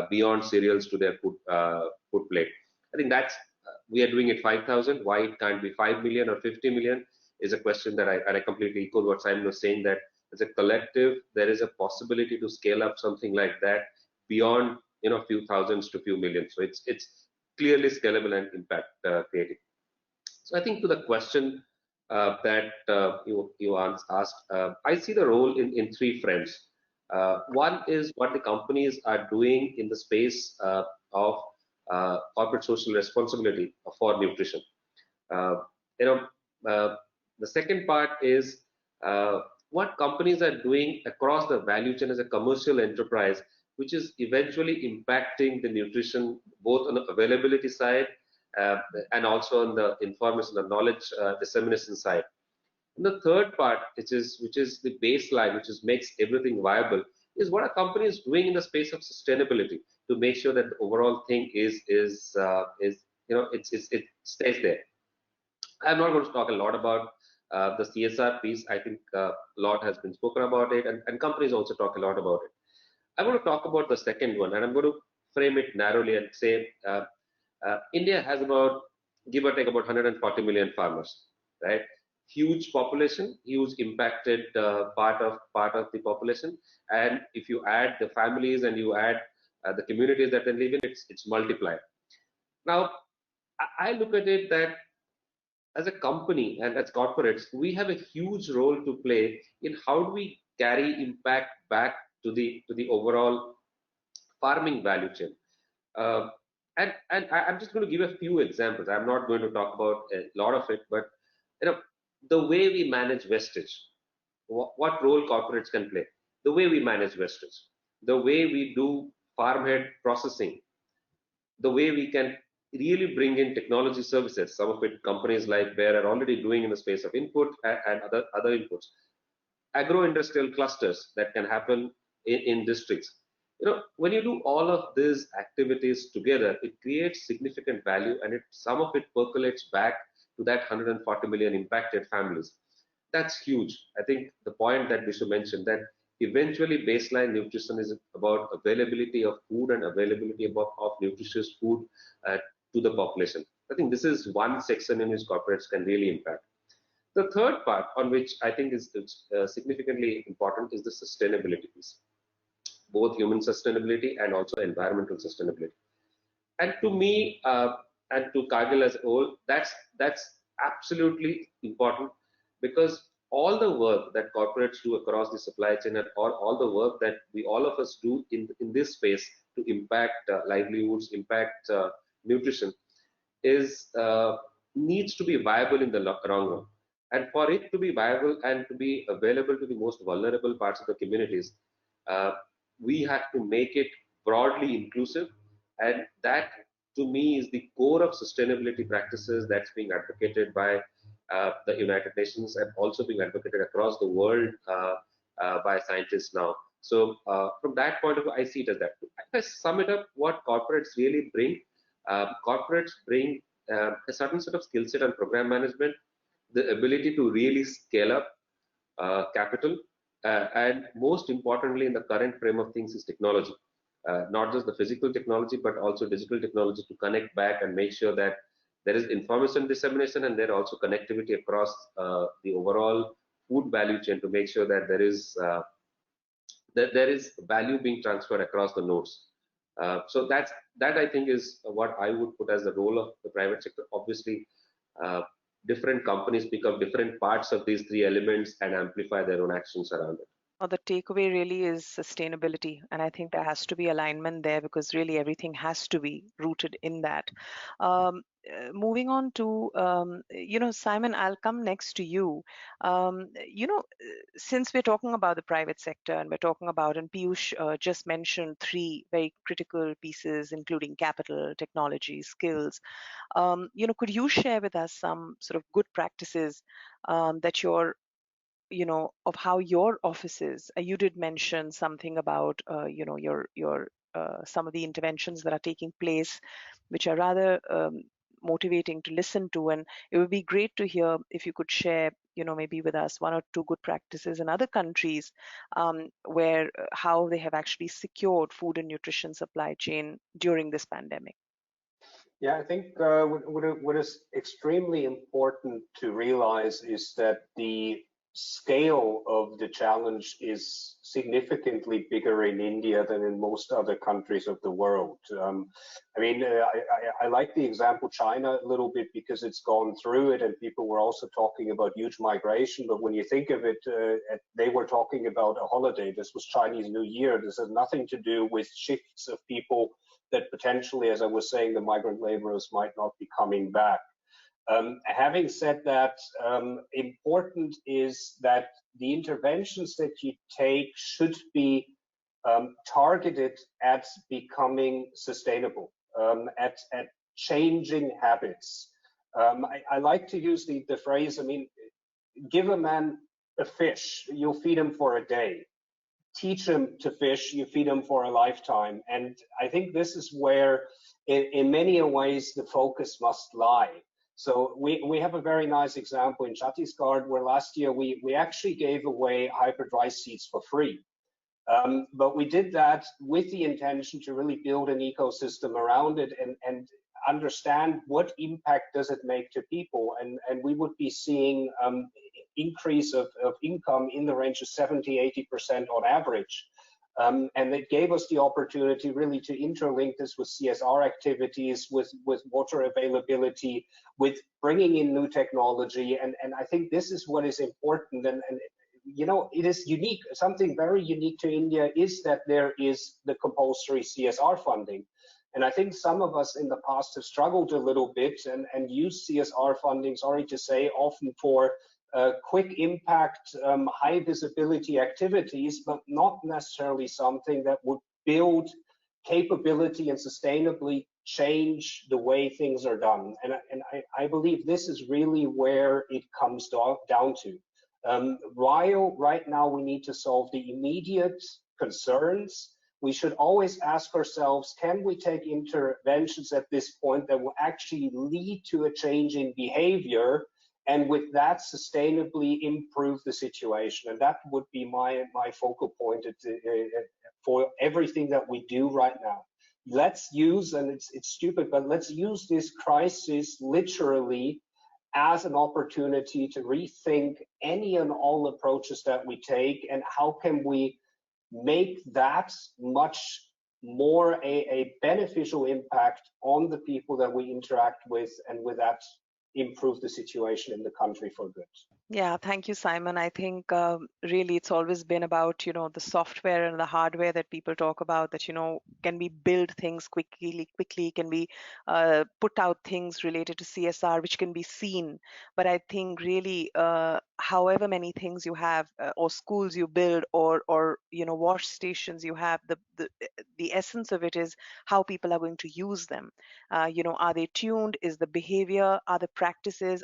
beyond cereals to their food plate. I think that's we are doing it 5,000. Why it can't be 5 million or 50 million is a question that I completely echo what Simon was saying, that as a collective, there is a possibility to scale up something like that beyond a few thousands to few million. So it's clearly scalable and impact creating. So I think to the question that you asked, I see the role in three fronts. One is what the companies are doing in the space of corporate social responsibility for nutrition. The second part is what companies are doing across the value chain as a commercial enterprise, which is eventually impacting the nutrition both on the availability side and also on the information, the knowledge dissemination side. And the third part, which is the baseline, which makes everything viable, is what a company is doing in the space of sustainability to make sure that the overall thing it stays there. I'm not going to talk a lot about the CSR piece. I think a lot has been spoken about it, and companies also talk a lot about it. I want to talk about the second one, and I'm going to frame it narrowly and say India has about, give or take, about 140 million farmers, right? Huge population, huge impacted part of the population, and if you add the families and you add the communities that they live in, it's multiplied. Now, I look at it that as a company and as corporates, we have a huge role to play in how do we carry impact back to the overall farming value chain. I'm just going to give a few examples. I'm not going to talk about a lot of it, but the way we manage wastage, what role corporates can play, the way we manage wastage, the way we do farmhead processing, the way we can really bring in technology services, some of it companies like Bayer are already doing in the space of input and other inputs, agro-industrial clusters that can happen in districts. When you do all of these activities together, it creates significant value, and some of it percolates back to that 140 million impacted families. That's huge. I think the point that Vishu mentioned, that eventually baseline nutrition is about availability of food and availability of nutritious food to the population. I think this is one section in which corporates can really impact. The third part on which I think is significantly important is the sustainability piece, both human sustainability and also environmental sustainability. And to me, and to Cargill as a whole, that's absolutely important, because all the work that corporates do across the supply chain, and all the work that all of us do in this space to impact livelihoods, impact nutrition, needs to be viable in the long run. And for it to be viable and to be available to the most vulnerable parts of the communities, we have to make it broadly inclusive. And that, to me, is the core of sustainability practices that's being advocated by the United Nations, and also being advocated across the world by scientists now. So from that point of view, I see it as that. If I sum it up, what corporates really bring, corporates bring a certain set of skill set and program management, the ability to really scale up capital, and most importantly in the current frame of things is technology. Not just the physical technology, but also digital technology to connect back and make sure that there is information dissemination, and there also connectivity across the overall food value chain to make sure that there is value being transferred across the nodes. So that I think is what I would put as the role of the private sector. Obviously, different companies pick up different parts of these three elements and amplify their own actions around it. The takeaway really is sustainability, and I think there has to be alignment there, because really everything has to be rooted in that. Moving on to Simon, I'll come next to you. Since we're talking about the private sector, and we're talking about, and Piyush just mentioned three very critical pieces, including capital, technology, skills. Could you share with us some sort of good practices that you're of how your offices, you did mention something about your some of the interventions that are taking place, which are rather motivating to listen to, and it would be great to hear if you could share maybe with us one or two good practices in other countries where how they have actually secured food and nutrition supply chain during this pandemic. Yeah, I think what is extremely important to realize is that the scale of the challenge is significantly bigger in India than in most other countries of the world. I like the example China a little bit because it's gone through it, and people were also talking about huge migration. But when you think of it, they were talking about a holiday. This was Chinese New Year. This has nothing to do with shifts of people that potentially, as I was saying, the migrant laborers might not be coming back. Having said that, important is that the interventions that you take should be targeted at becoming sustainable, at changing habits. I like to use the phrase, give a man a fish, you'll feed him for a day. Teach him to fish, you feed him for a lifetime. And I think this is where, in many ways, the focus must lie. So we have a very nice example in Chhattisgarh, where last year we actually gave away hybrid rice seeds for free. But we did that with the intention to really build an ecosystem around it and understand what impact does it make to people. And we would be seeing increase of income in the range of 70–80% on average. And it gave us the opportunity really to interlink this with CSR activities, with water availability, with bringing in new technology. And I think this is what is important. And it is unique. Something very unique to India is that there is the compulsory CSR funding. And I think some of us in the past have struggled a little bit and used CSR funding, sorry to say, often for quick impact, high visibility activities, but not necessarily something that would build capability and sustainably change the way things are done. And I believe this is really where it comes down to. While right now we need to solve the immediate concerns, we should always ask ourselves, can we take interventions at this point that will actually lead to a change in behavior, and with that sustainably improve the situation? And that would be my focal point for everything that we do right now. Let's use, and it's stupid, but let's use this crisis literally as an opportunity to rethink any and all approaches that we take, and how can we make that much more a beneficial impact on the people that we interact with, and with that improve the situation in the country for good. Yeah, thank you, Simon. I think really it's always been about, the software and the hardware that people talk about, that, can we build things quickly, can we put out things related to CSR, which can be seen. But I think really, however many things you have, or schools you build, or wash stations you have, the essence of it is how people are going to use them. Are they tuned? Is the behavior? Are the practices?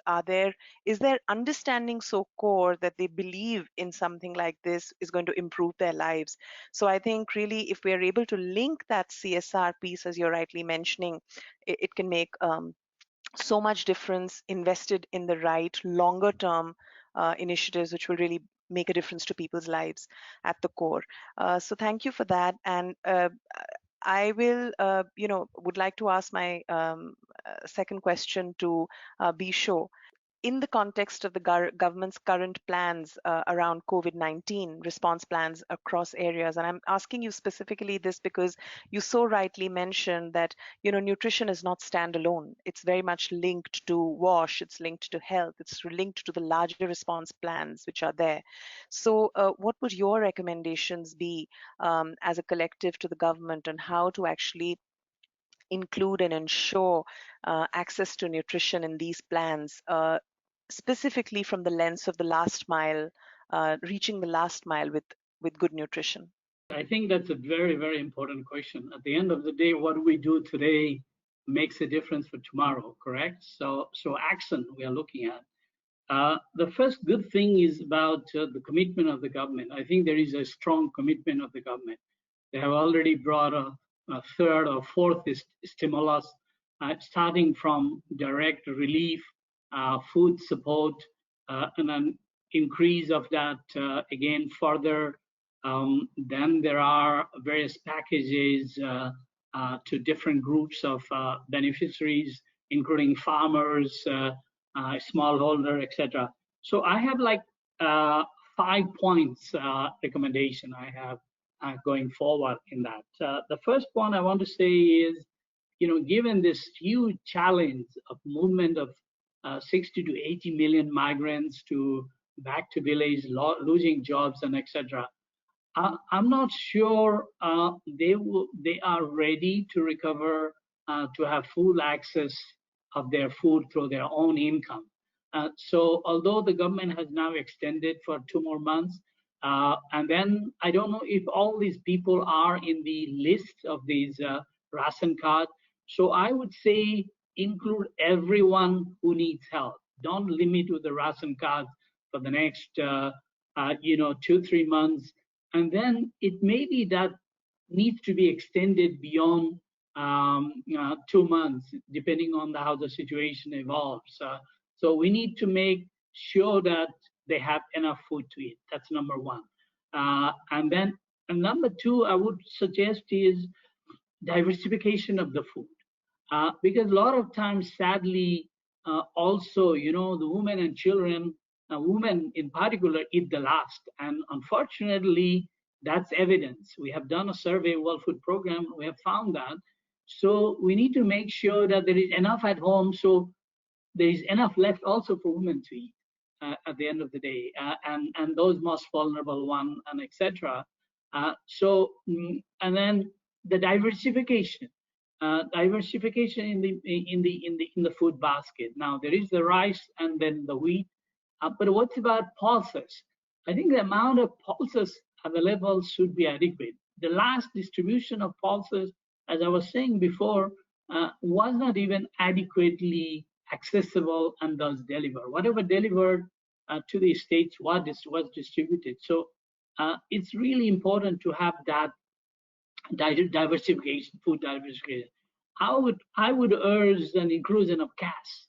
Is there understanding so core that they believe in something like this is going to improve their lives? So I think really, if we are able to link that CSR piece, as you're rightly mentioning, it can make so much difference, invested in the right longer term initiatives, which will really make a difference to people's lives at the core. So thank you for that. And I will, would like to ask my second question to Bisho. In the context of the government's current plans around COVID-19 response plans across areas, and I'm asking you specifically this because you so rightly mentioned that nutrition is not standalone. It's very much linked to WASH, it's linked to health, it's linked to the larger response plans which are there. So what would your recommendations be as a collective to the government on how to actually include and ensure access to nutrition in these plans, specifically from the lens of the last mile, reaching the last mile with good nutrition? I think that's a very, very important question. At the end of the day, what we do today makes a difference for tomorrow, correct? So action we are looking at. The first good thing is about the commitment of the government. I think there is a strong commitment of the government. They have already brought a third or fourth stimulus, starting from direct relief, food support, and an increase of that again further. Then there are various packages to different groups of beneficiaries, including farmers, smallholder, etc. So I have like 5 points recommendation I have going forward in that. The first one I want to say is, given this huge challenge of movement of 60 to 80 million migrants back to village, losing jobs and etc., I'm not sure they are ready to recover, to have full access of their food through their own income. So although the government has now extended for 2 more months, and then I don't know if all these people are in the list of these ration cards. So I would say include everyone who needs help. Don't limit to the ration cards for the next 2-3 months. And then it may be that needs to be extended beyond 2 months, depending on how the situation evolves. So we need to make sure that they have enough food to eat. That's number one. And then number two, I would suggest is diversification of the food. Because a lot of times, sadly, also, the women and children, women in particular, eat the last. And unfortunately, that's evidence. We have done a survey, World Food Program, we have found that. So we need to make sure that there is enough at home, so there is enough left also for women to eat at the end of the day, and those most vulnerable one, and etc. And then the diversification. diversification in the food basket. Now there is the rice and then the wheat, but what's about pulses? I think the amount of pulses available should be adequate. The last distribution of pulses, as I was saying before, was not even adequately accessible and thus delivered. Whatever delivered to the states was distributed. So it's really important to have that diversification, food diversification. I would urge an inclusion of cash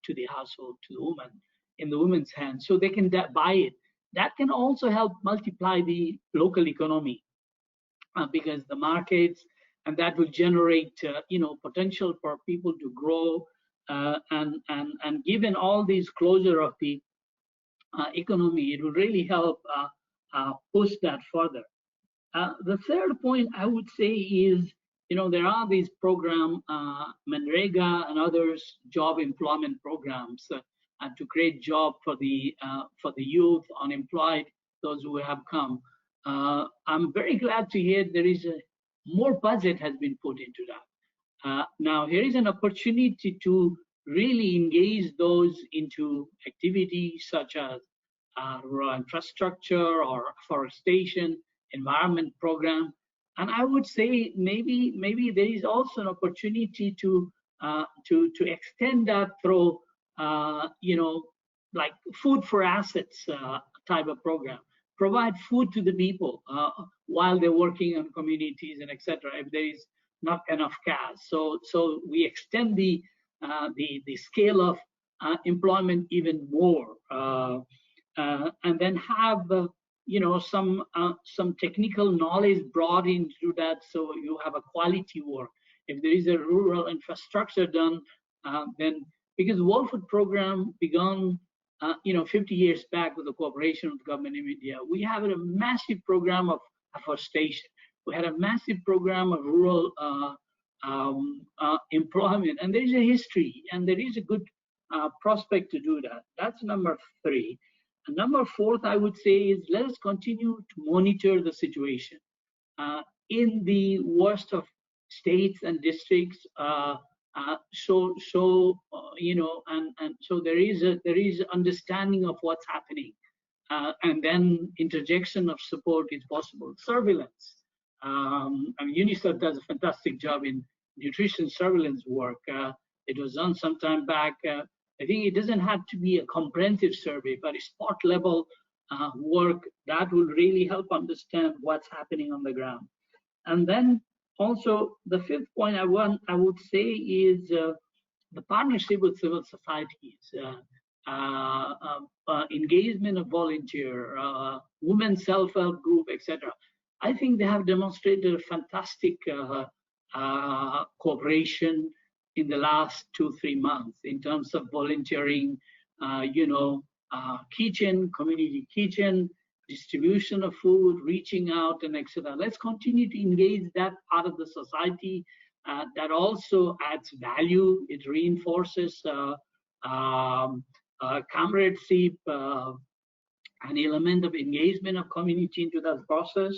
to the household, to the woman, in the woman's hands, so they can buy it. That can also help multiply the local economy because the markets, and that will generate potential for people to grow, and given all these closure of the economy, it will really help push that further. The third point I would say is, there are these programs, Manrega and others, job employment programs, to create job for the youth, unemployed, those who have come. I'm very glad to hear there is more budget has been put into that. Now here is an opportunity to really engage those into activities such as rural infrastructure or afforestation, environment program. And I would say maybe there is also an opportunity to extend that through like food for assets type of program. Provide food to the people while they're working on communities and etc. If there is not enough cash, so we extend the scale of employment even more, and then have some technical knowledge brought into that, so you have a quality work. If there is a rural infrastructure done, then, because World Food Program began 50 years back with the cooperation of the government of India, we have a massive program of afforestation. We had a massive program of rural employment, and there is a history, and there is a good prospect to do that. That's number 3. And number 4, I would say, is let us continue to monitor the situation in the worst of states and districts. So there is understanding of what's happening, and then interjection of support is possible. Surveillance. UNICEF does a fantastic job in nutrition surveillance work. It was done some time back. I think it doesn't have to be a comprehensive survey, but a spot level work that will really help understand what's happening on the ground. And then also the 5th point I would say is the partnership with civil societies, engagement of volunteer, women self-help group, etc. I think they have demonstrated a fantastic cooperation in the last 2-3 months in terms of volunteering, kitchen, community kitchen, distribution of food, reaching out, and etc. Let's continue to engage that part of the society. That also adds value. It reinforces comradeship, an element of engagement of community into that process.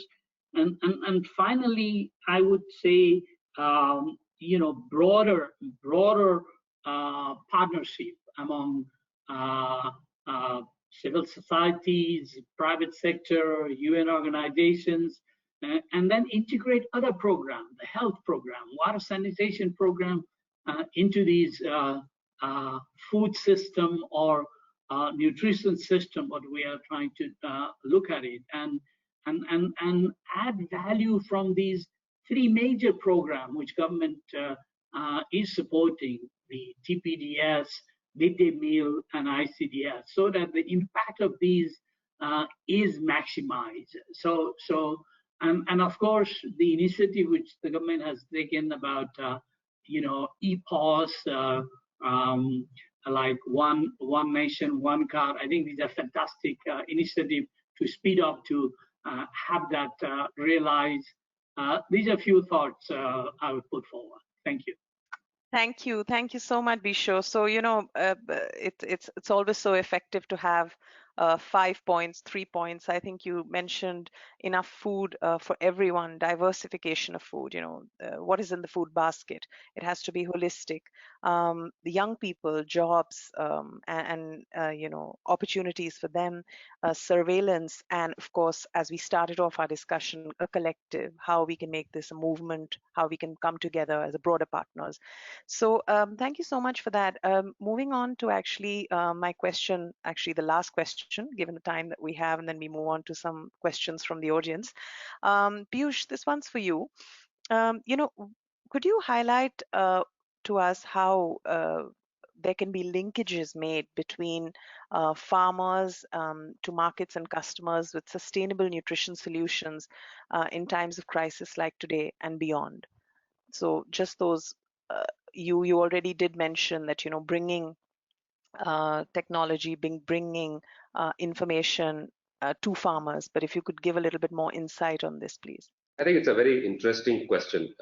And finally, I would say, broader partnership among civil societies, private sector, UN organizations, and then integrate other programs, the health program, water sanitation program, into these food system or nutrition system, what we are trying to look at it, and add value from these 3 major programs which government is supporting, the TPDS, midday meal, and ICDS, so that the impact of these is maximized. And of course, the initiative which the government has taken about EPOS, like one nation, one card. I think these are fantastic initiatives to speed up, to have that realized. These are a few thoughts I would put forward. Thank you. Thank you so much, Bisho. So it's always so effective to have 5 points, 3 points. I think you mentioned enough food for everyone, diversification of food, what is in the food basket. It has to be holistic. The young people, jobs, and opportunities for them, surveillance, and of course, as we started off our discussion, a collective, how we can make this a movement, how we can come together as a broader partners. So thank you so much for that. Moving on to actually my question, actually the last question, given the time that we have, and then we move on to some questions from the audience. Piyush, this one's for you. Could you highlight to us how there can be linkages made between farmers to markets and customers with sustainable nutrition solutions in times of crisis like today and beyond? So just those, you already did mention that, bringing technology, bringing information to farmers, but if you could give a little bit more insight on this, please. I think it's a very interesting question.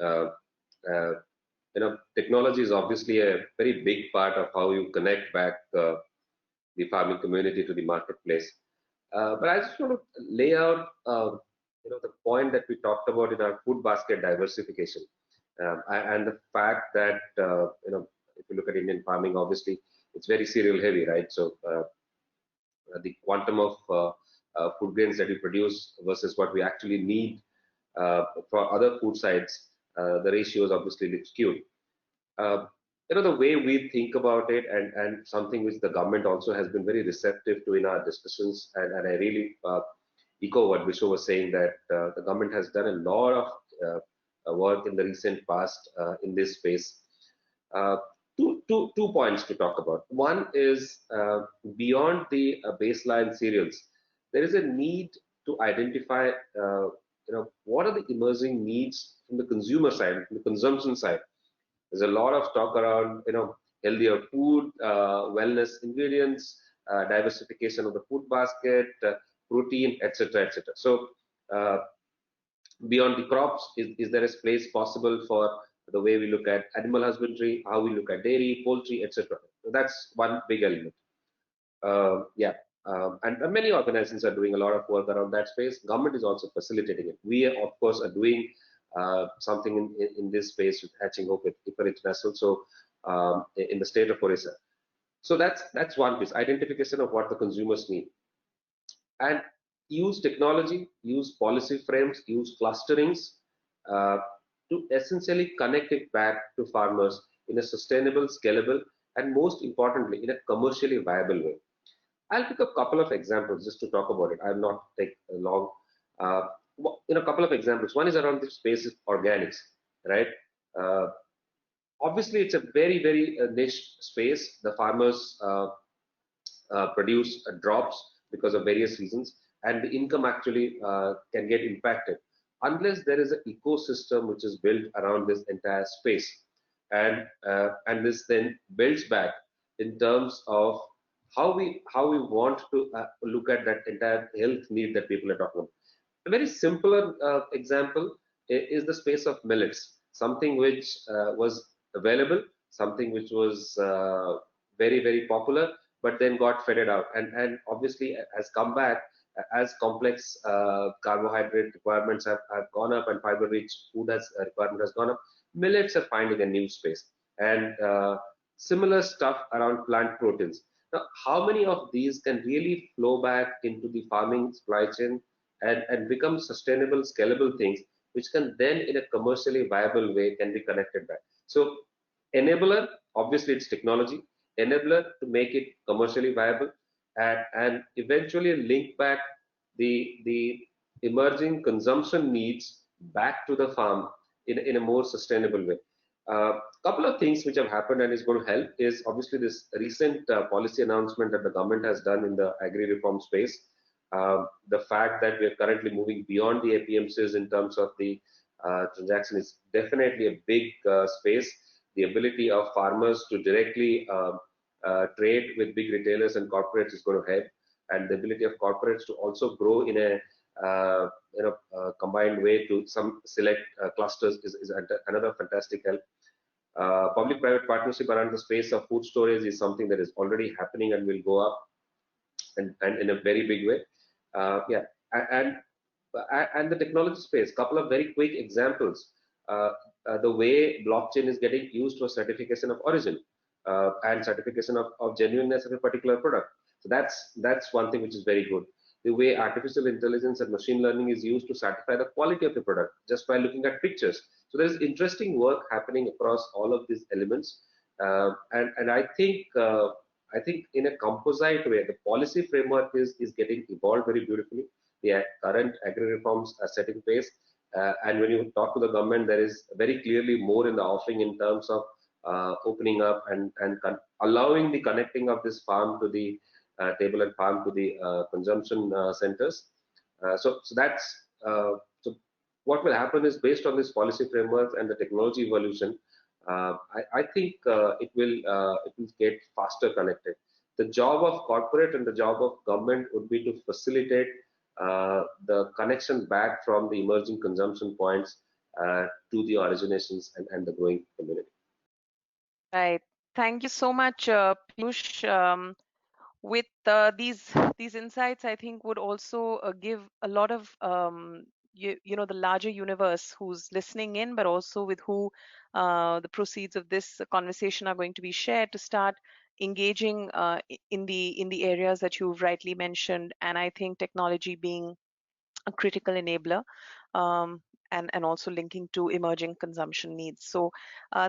Technology is obviously a very big part of how you connect back the farming community to the marketplace. But I just want to lay out, the point that we talked about in our food basket diversification, and the fact that if you look at Indian farming, obviously it's very cereal heavy, right? So the quantum of food grains that we produce versus what we actually need for other food sites, the ratios obviously look skewed. The way we think about it, and something which the government also has been very receptive to in our discussions, and I really echo what Vishwa was saying, that the government has done a lot of work in the recent past in this space. Two points to talk about. One is beyond the baseline cereals, there is a need to identify what are the emerging needs from the consumer side, from the consumption side. There's a lot of talk around healthier food, wellness ingredients, diversification of the food basket, protein, etc., etc. So beyond the crops, is there a place possible for the way we look at animal husbandry, how we look at dairy, poultry, etc. So that's one big element. And many organizations are doing a lot of work around that space. Government is also facilitating it. We, of course, are doing something in this space with Hatching Hope with IFAR International, so in the state of Orissa. So that's one piece, identification of what the consumers need. And use technology, use policy frames, use clusterings to essentially connect it back to farmers in a sustainable, scalable, and most importantly, in a commercially viable way. I'll pick a couple of examples just to talk about it. I'll not take long. A couple of examples. One is around the space of organics, right? Obviously, it's a very, very niche space. The farmers produce drops because of various reasons, and the income actually can get impacted unless there is an ecosystem which is built around this entire space, and this then builds back in terms of how we want to look at that entire health need that people are talking about. A very simpler example is the space of millets, something which was available, something which was very, very popular, but then got faded out, and obviously has come back as complex carbohydrate requirements have gone up and fiber-rich food requirement has gone up. Millets are finding a new space, and similar stuff around plant proteins. Now, how many of these can really flow back into the farming supply chain and become sustainable, scalable things, which can then, in a commercially viable way, can be connected back? So, enabler, obviously, it's technology. Enabler to make it commercially viable, and eventually link back the emerging consumption needs back to the farm in a more sustainable way. Couple of things which have happened and is going to help is obviously this recent policy announcement that the government has done in the agri-reform space. The fact that we are currently moving beyond the APMCs in terms of the transaction is definitely a big space. The ability of farmers to directly trade with big retailers and corporates is going to help, and the ability of corporates to also grow in a combined way to some select clusters is another fantastic help. Public-private partnership around the space of food storage is something that is already happening and will go up. and in a very big way. Yeah, and and the technology space. Couple of very quick examples. The way blockchain is getting used for certification of origin and certification of genuineness of a particular product. So that's one thing which is very good. The way artificial intelligence and machine learning is used to certify the quality of the product just by looking at pictures. So there's interesting work happening across all of these elements, and I think in a composite way, the policy framework is getting evolved very beautifully. The current agri reforms are setting pace, and when you talk to the government, there is very clearly more in the offering in terms of opening up and allowing the connecting of this farm to the table and farm to the consumption centers. So that's so what will happen is, based on this policy framework and the technology evolution, I think it will get faster connected. The job of corporate and the job of government would be to facilitate the connection back from the emerging consumption points to the originations and the growing community. Right. Thank you so much, Piyush. With these insights, I think would also give a lot of you know, the larger universe who's listening in, but also with who the proceeds of this conversation are going to be shared, to start engaging in the areas that you've rightly mentioned. And I think technology being a critical enabler, and also linking to emerging consumption needs. So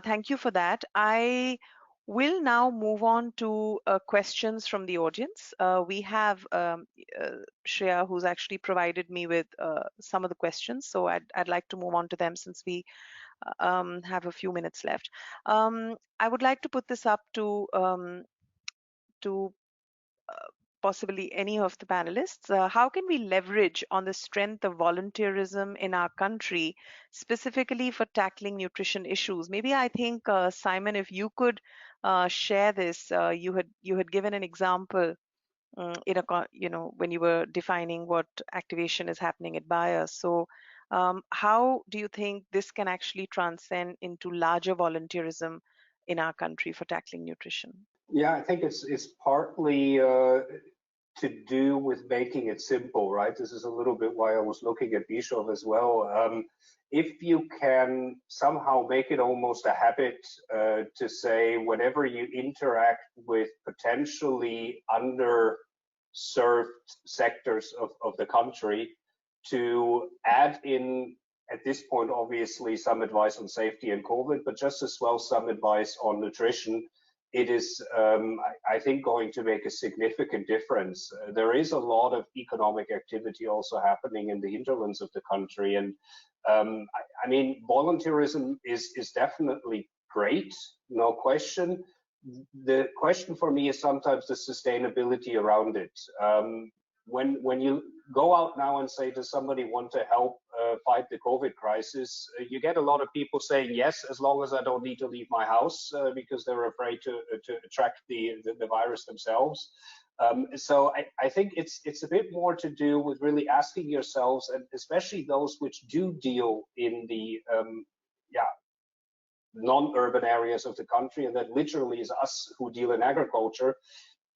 thank you for that. I will now move on to questions from the audience. We have Shreya, who's actually provided me with some of the questions. So I'd like to move on to them, since we have a few minutes left. I would like to put this up to possibly any of the panelists. How can we leverage on the strength of volunteerism in our country, specifically for tackling nutrition issues? Maybe I think, Simon, if you could share this. You had given an example in a, you know, when you were defining what activation is happening at Bayer. So how do you think this can actually transcend into larger volunteerism in our country for tackling nutrition? Yeah, I think it's partly to do with making it simple, right? This is a little bit why I was looking at Bischoff as well. If you can somehow make it almost a habit to say, whenever you interact with potentially underserved sectors of the country, to add in, at this point, obviously, some advice on safety and COVID, but just as well some advice on nutrition, it is, I think, going to make a significant difference. There is a lot of economic activity also happening in the hinterlands of the country. And I mean, volunteerism is definitely great, no question. The question for me is sometimes the sustainability around it. When you go out now and say, does somebody want to help fight the COVID crisis, you get a lot of people saying yes, as long as I don't need to leave my house, because they're afraid to attract the virus themselves. So I think it's a bit more to do with really asking yourselves, and especially those which do deal in the non-urban areas of the country, and that literally is us who deal in agriculture,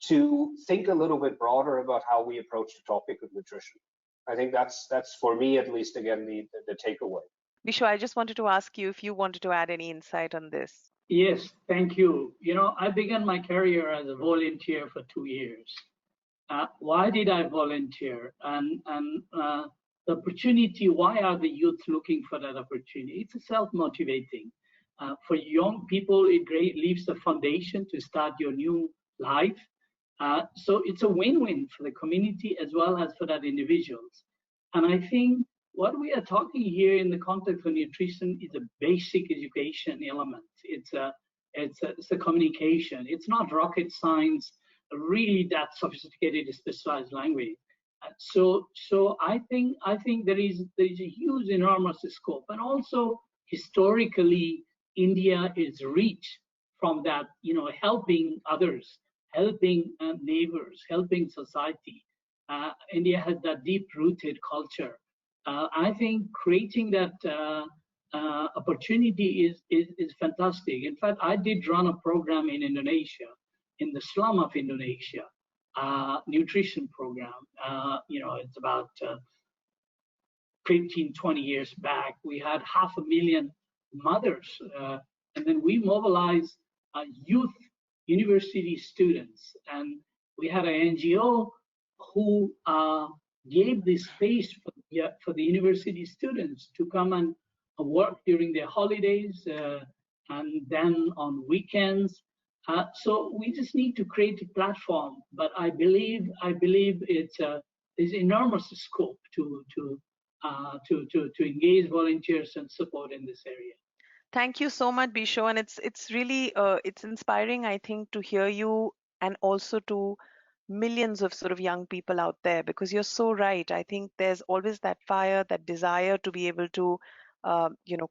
to think a little bit broader about how we approach the topic of nutrition. I think that's for me, at least, again, the takeaway. Bishu, I just wanted to ask you if you wanted to add any insight on this. Yes, thank you. You know, I began my career as a volunteer for 2 years. Why did I volunteer? And the opportunity, why are the youth looking for that opportunity? It's self-motivating. For young people, it leaves the foundation to start your new life. So it's a win-win for the community as well as for that individuals. And I think what we are talking here in the context of nutrition is a basic education element. It's a communication. It's not rocket science, really that sophisticated specialized language. So I think there is a huge, enormous scope. And also historically, India is rich from that, you know, helping others, helping neighbors, helping society. India has that deep-rooted culture. I think creating that opportunity is fantastic. In fact, I did run a program in Indonesia, in the slum of Indonesia, nutrition program. It's about 15, 20 years back. We had 500,000 mothers, and then we mobilized youth university students, and we had an NGO who gave the space for the university students to come and work during their holidays and then on weekends. So we just need to create a platform, but I believe there's enormous scope to engage volunteers and support in this area. Thank you so much, Bisho, and it's really it's inspiring, I think, to hear you, and also to millions of sort of young people out there, because you're so right. I think there's always that fire, that desire to be able to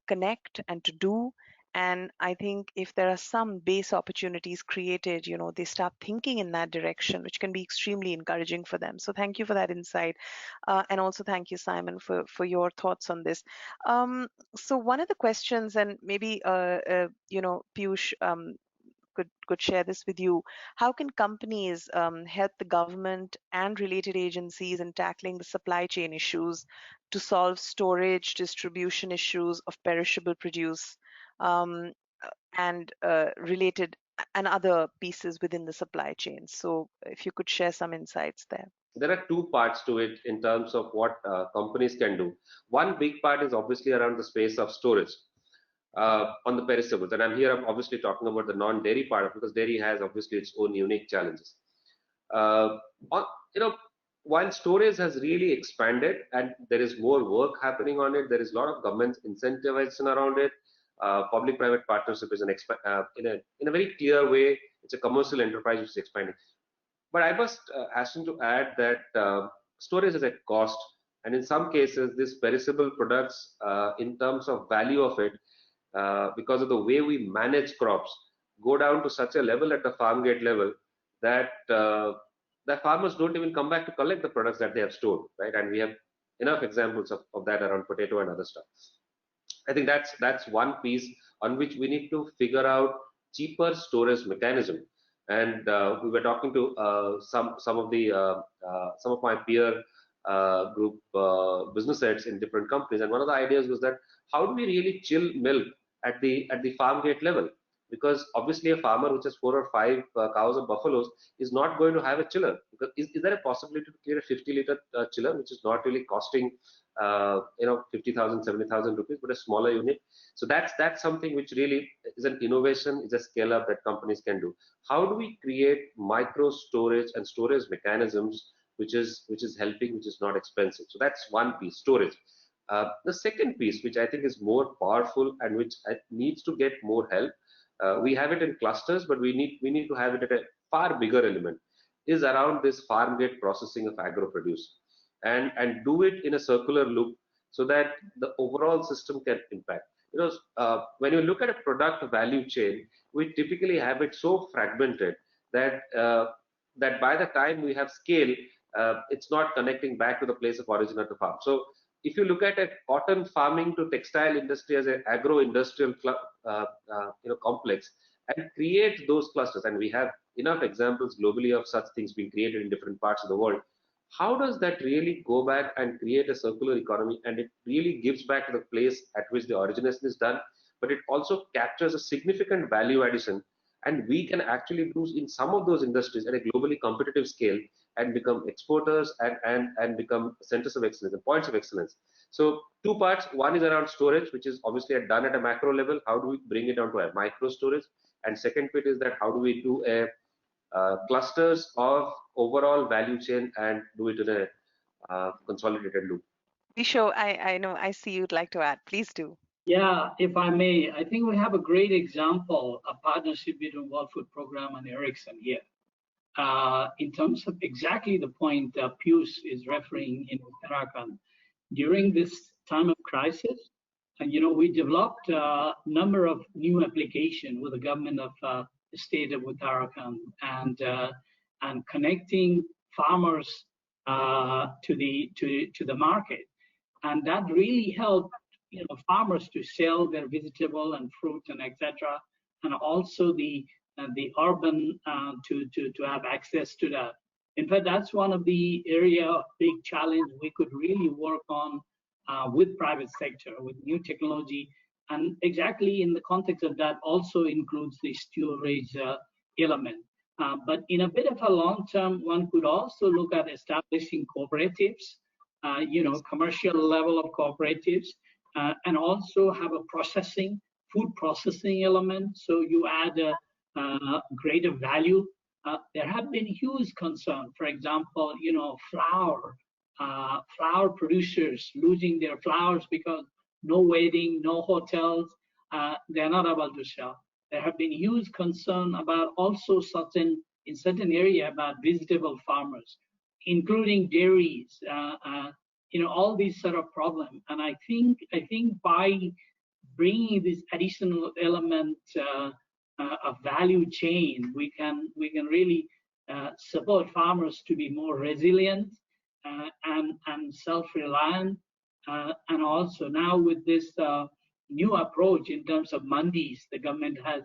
connect and to do. And I think if there are some base opportunities created, they start thinking in that direction, which can be extremely encouraging for them. So thank you for that insight. And also thank you, Simon, for your thoughts on this. So one of the questions, and maybe, Piyush could share this with you. How can companies help the government and related agencies in tackling the supply chain issues to solve storage, distribution issues of perishable produce and related and other pieces within the supply chain? So if you could share some insights there. There are two parts to it in terms of what companies can do. One big part is obviously around the space of storage on the perishables. And I'm obviously talking about the non-dairy part of it, because dairy has obviously its own unique challenges. While storage has really expanded and there is more work happening on it, there is a lot of government incentivization around it. Public-private partnership is in a very clear way. It's a commercial enterprise which is expanding. But I must hasten to add that storage is a cost, and in some cases, these perishable products, in terms of value of it, because of the way we manage crops, go down to such a level at the farm gate level that the farmers don't even come back to collect the products that they have stored, right? And we have enough examples of that around potato and other stuff. I think that's one piece on which we need to figure out cheaper storage mechanism. And we were talking to some of my peer group business heads in different companies, and one of the ideas was that how do we really chill milk at the farm gate level? Because obviously a farmer which has 4 or 5 cows or buffaloes is not going to have a chiller. Because is there a possibility to create a 50-liter chiller, which is not really costing 50,000, 70,000 rupees, but a smaller unit? So that's something which really is an innovation, is a scale up that companies can do. How do we create micro storage and storage mechanisms which is helping, which is not expensive? So that's one piece, storage. The second piece, which I think is more powerful and which needs to get more help, we have it in clusters, but we need to have it at a far bigger element, is around this farm gate processing of agro produce, and do it in a circular loop so that the overall system can impact. When you look at a product value chain, we typically have it so fragmented that that by the time we have scale, it's not connecting back to the place of origin at the farm. So if you look at a cotton farming to textile industry as an agro-industrial complex, and create those clusters, and we have enough examples globally of such things being created in different parts of the world, how does that really go back and create a circular economy? And it really gives back to the place at which the origination is done, but it also captures a significant value addition, and we can actually do in some of those industries at a globally competitive scale and become exporters and become centers of excellence and points of excellence. So two parts. One is around storage, which is obviously done at a macro level. How do we bring it down to a micro storage? And second bit is that how do we do a clusters of overall value chain and do it in a consolidated loop? Bisho, I know, I see you'd like to add. Please do. Yeah, if I may, I think we have a great example, a partnership between World Food Program and Ericsson here. In terms of exactly the point Piyush is referring in Uttarakhand, during this time of crisis, and we developed a number of new applications with the government of the state of Uttarakhand and connecting farmers to the market, and that really helped farmers to sell their vegetable and fruit and etc., and also the urban to have access to In fact, that's one of the area of big challenge we could really work on with private sector, with new technology. And exactly in the context of that also includes the stewardship element. But in a bit of a long term, one could also look at establishing cooperatives, commercial level of cooperatives, and also have a food processing element. So you add a greater value. There have been huge concerns. For example, flour producers losing their flours because no waiting, no hotels, they're not able to sell. There have been huge concern about also in certain area about vegetable farmers, including dairies, all these sort of problems. And I think by bringing this additional element of value chain, we can really support farmers to be more resilient and self-reliant. And also now with this new approach in terms of mandis, the government has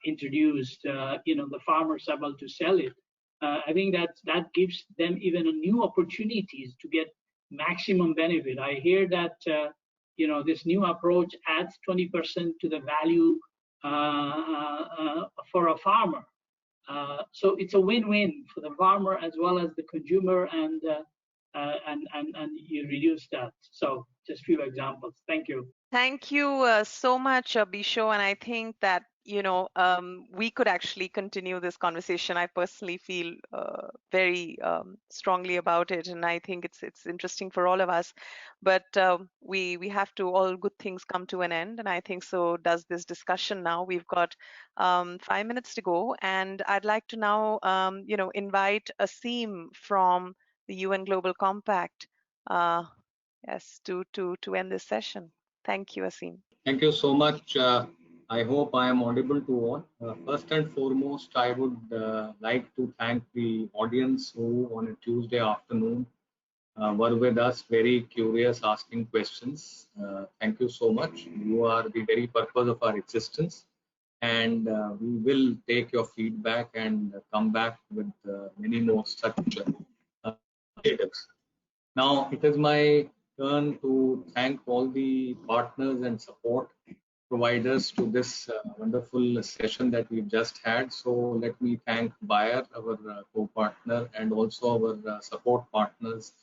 introduced, the farmers able to sell it. I think that gives them even a new opportunities to get maximum benefit. I hear that this new approach adds 20% to the value for a farmer. So it's a win-win for the farmer as well as the consumer, and you reduce that. So just a few examples. Thank you. Thank you so much, Bisho. And I think that, we could actually continue this conversation. I personally feel very strongly about it, and I think it's interesting for all of us. But we have to, all good things come to an end, and I think so does this discussion now. We've got 5 minutes to go, and I'd like to now, invite Aseem from the UN Global Compact, yes, to end this session. Thank you, Aseem. Thank you so much. I hope I am audible to all. First and foremost, I would like to thank the audience who on a Tuesday afternoon were with us, very curious, asking questions. Thank you so much. You are the very purpose of our existence. And we will take your feedback and come back with many more such initiatives. Now, it is my turn to thank all the partners and support providers to this wonderful session that we've just had. So let me thank Bayer, our co-partner, and also our support partners,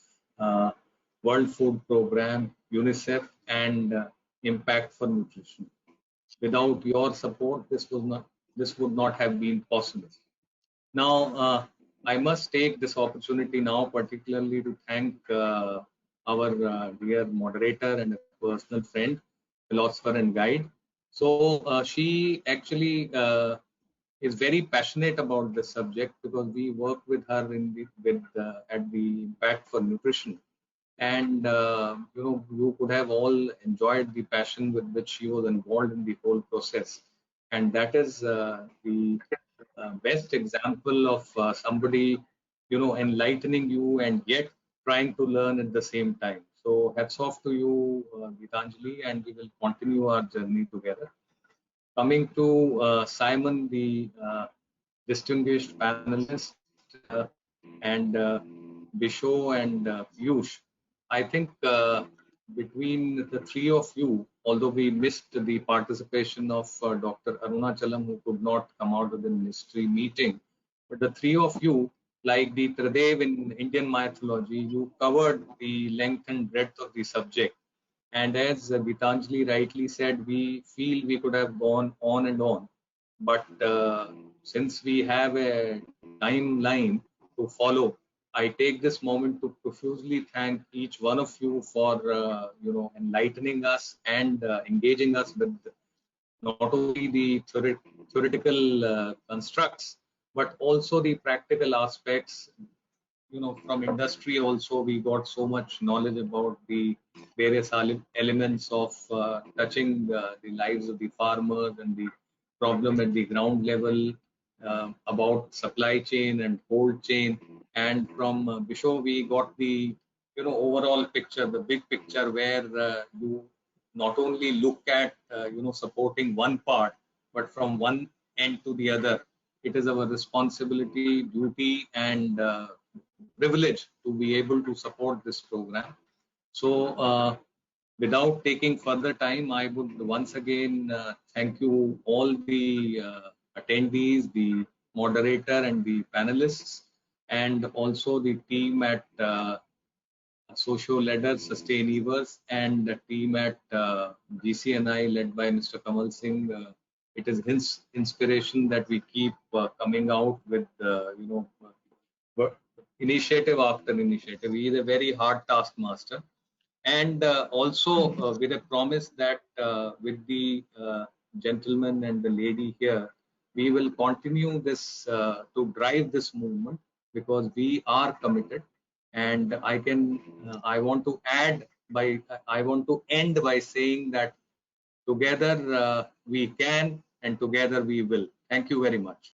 World Food Program, UNICEF, and Impact for Nutrition. Without your support, this would not have been possible. Now, I must take this opportunity now particularly to thank our dear moderator and a personal friend, philosopher and guide. So she actually is very passionate about this subject, because we work with her at the Impact for Nutrition. And you could have all enjoyed the passion with which she was involved in the whole process. And that is the best example of somebody enlightening you and yet trying to learn at the same time. So hats off to you, Gitanjali, and we will continue our journey together. Coming to Simon, the distinguished panelist, and Bisho and Piyush, I think between the three of you, although we missed the participation of Dr. Arunachalam, who could not come out of the ministry meeting, but the three of you, like the Tradev in Indian mythology, you covered the length and breadth of the subject. And as Gitanjali rightly said, we feel we could have gone on and on. But since we have a timeline to follow, I take this moment to profusely thank each one of you for enlightening us and engaging us with not only the theoretical constructs, but also the practical aspects. From industry also, we got so much knowledge about the various elements of touching the lives of the farmers and the problem at the ground level, about supply chain and cold chain. And from Bisho, we got the overall picture, the big picture, where you not only look at supporting one part, but from one end to the other, it is our responsibility, duty, and privilege to be able to support this program. So without taking further time, I would once again thank you all the attendees, the moderator and the panelists, and also the team at Socio Leaders, Sustainivers, and the team at GCNI led by Mr. Kamal Singh. It is his inspiration that we keep coming out with, initiative after initiative. He is a very hard taskmaster. And also with a promise that with the gentleman and the lady here, we will continue this to drive this movement, because we are committed. And I want to end by saying that together we can, and together we will. Thank you very much.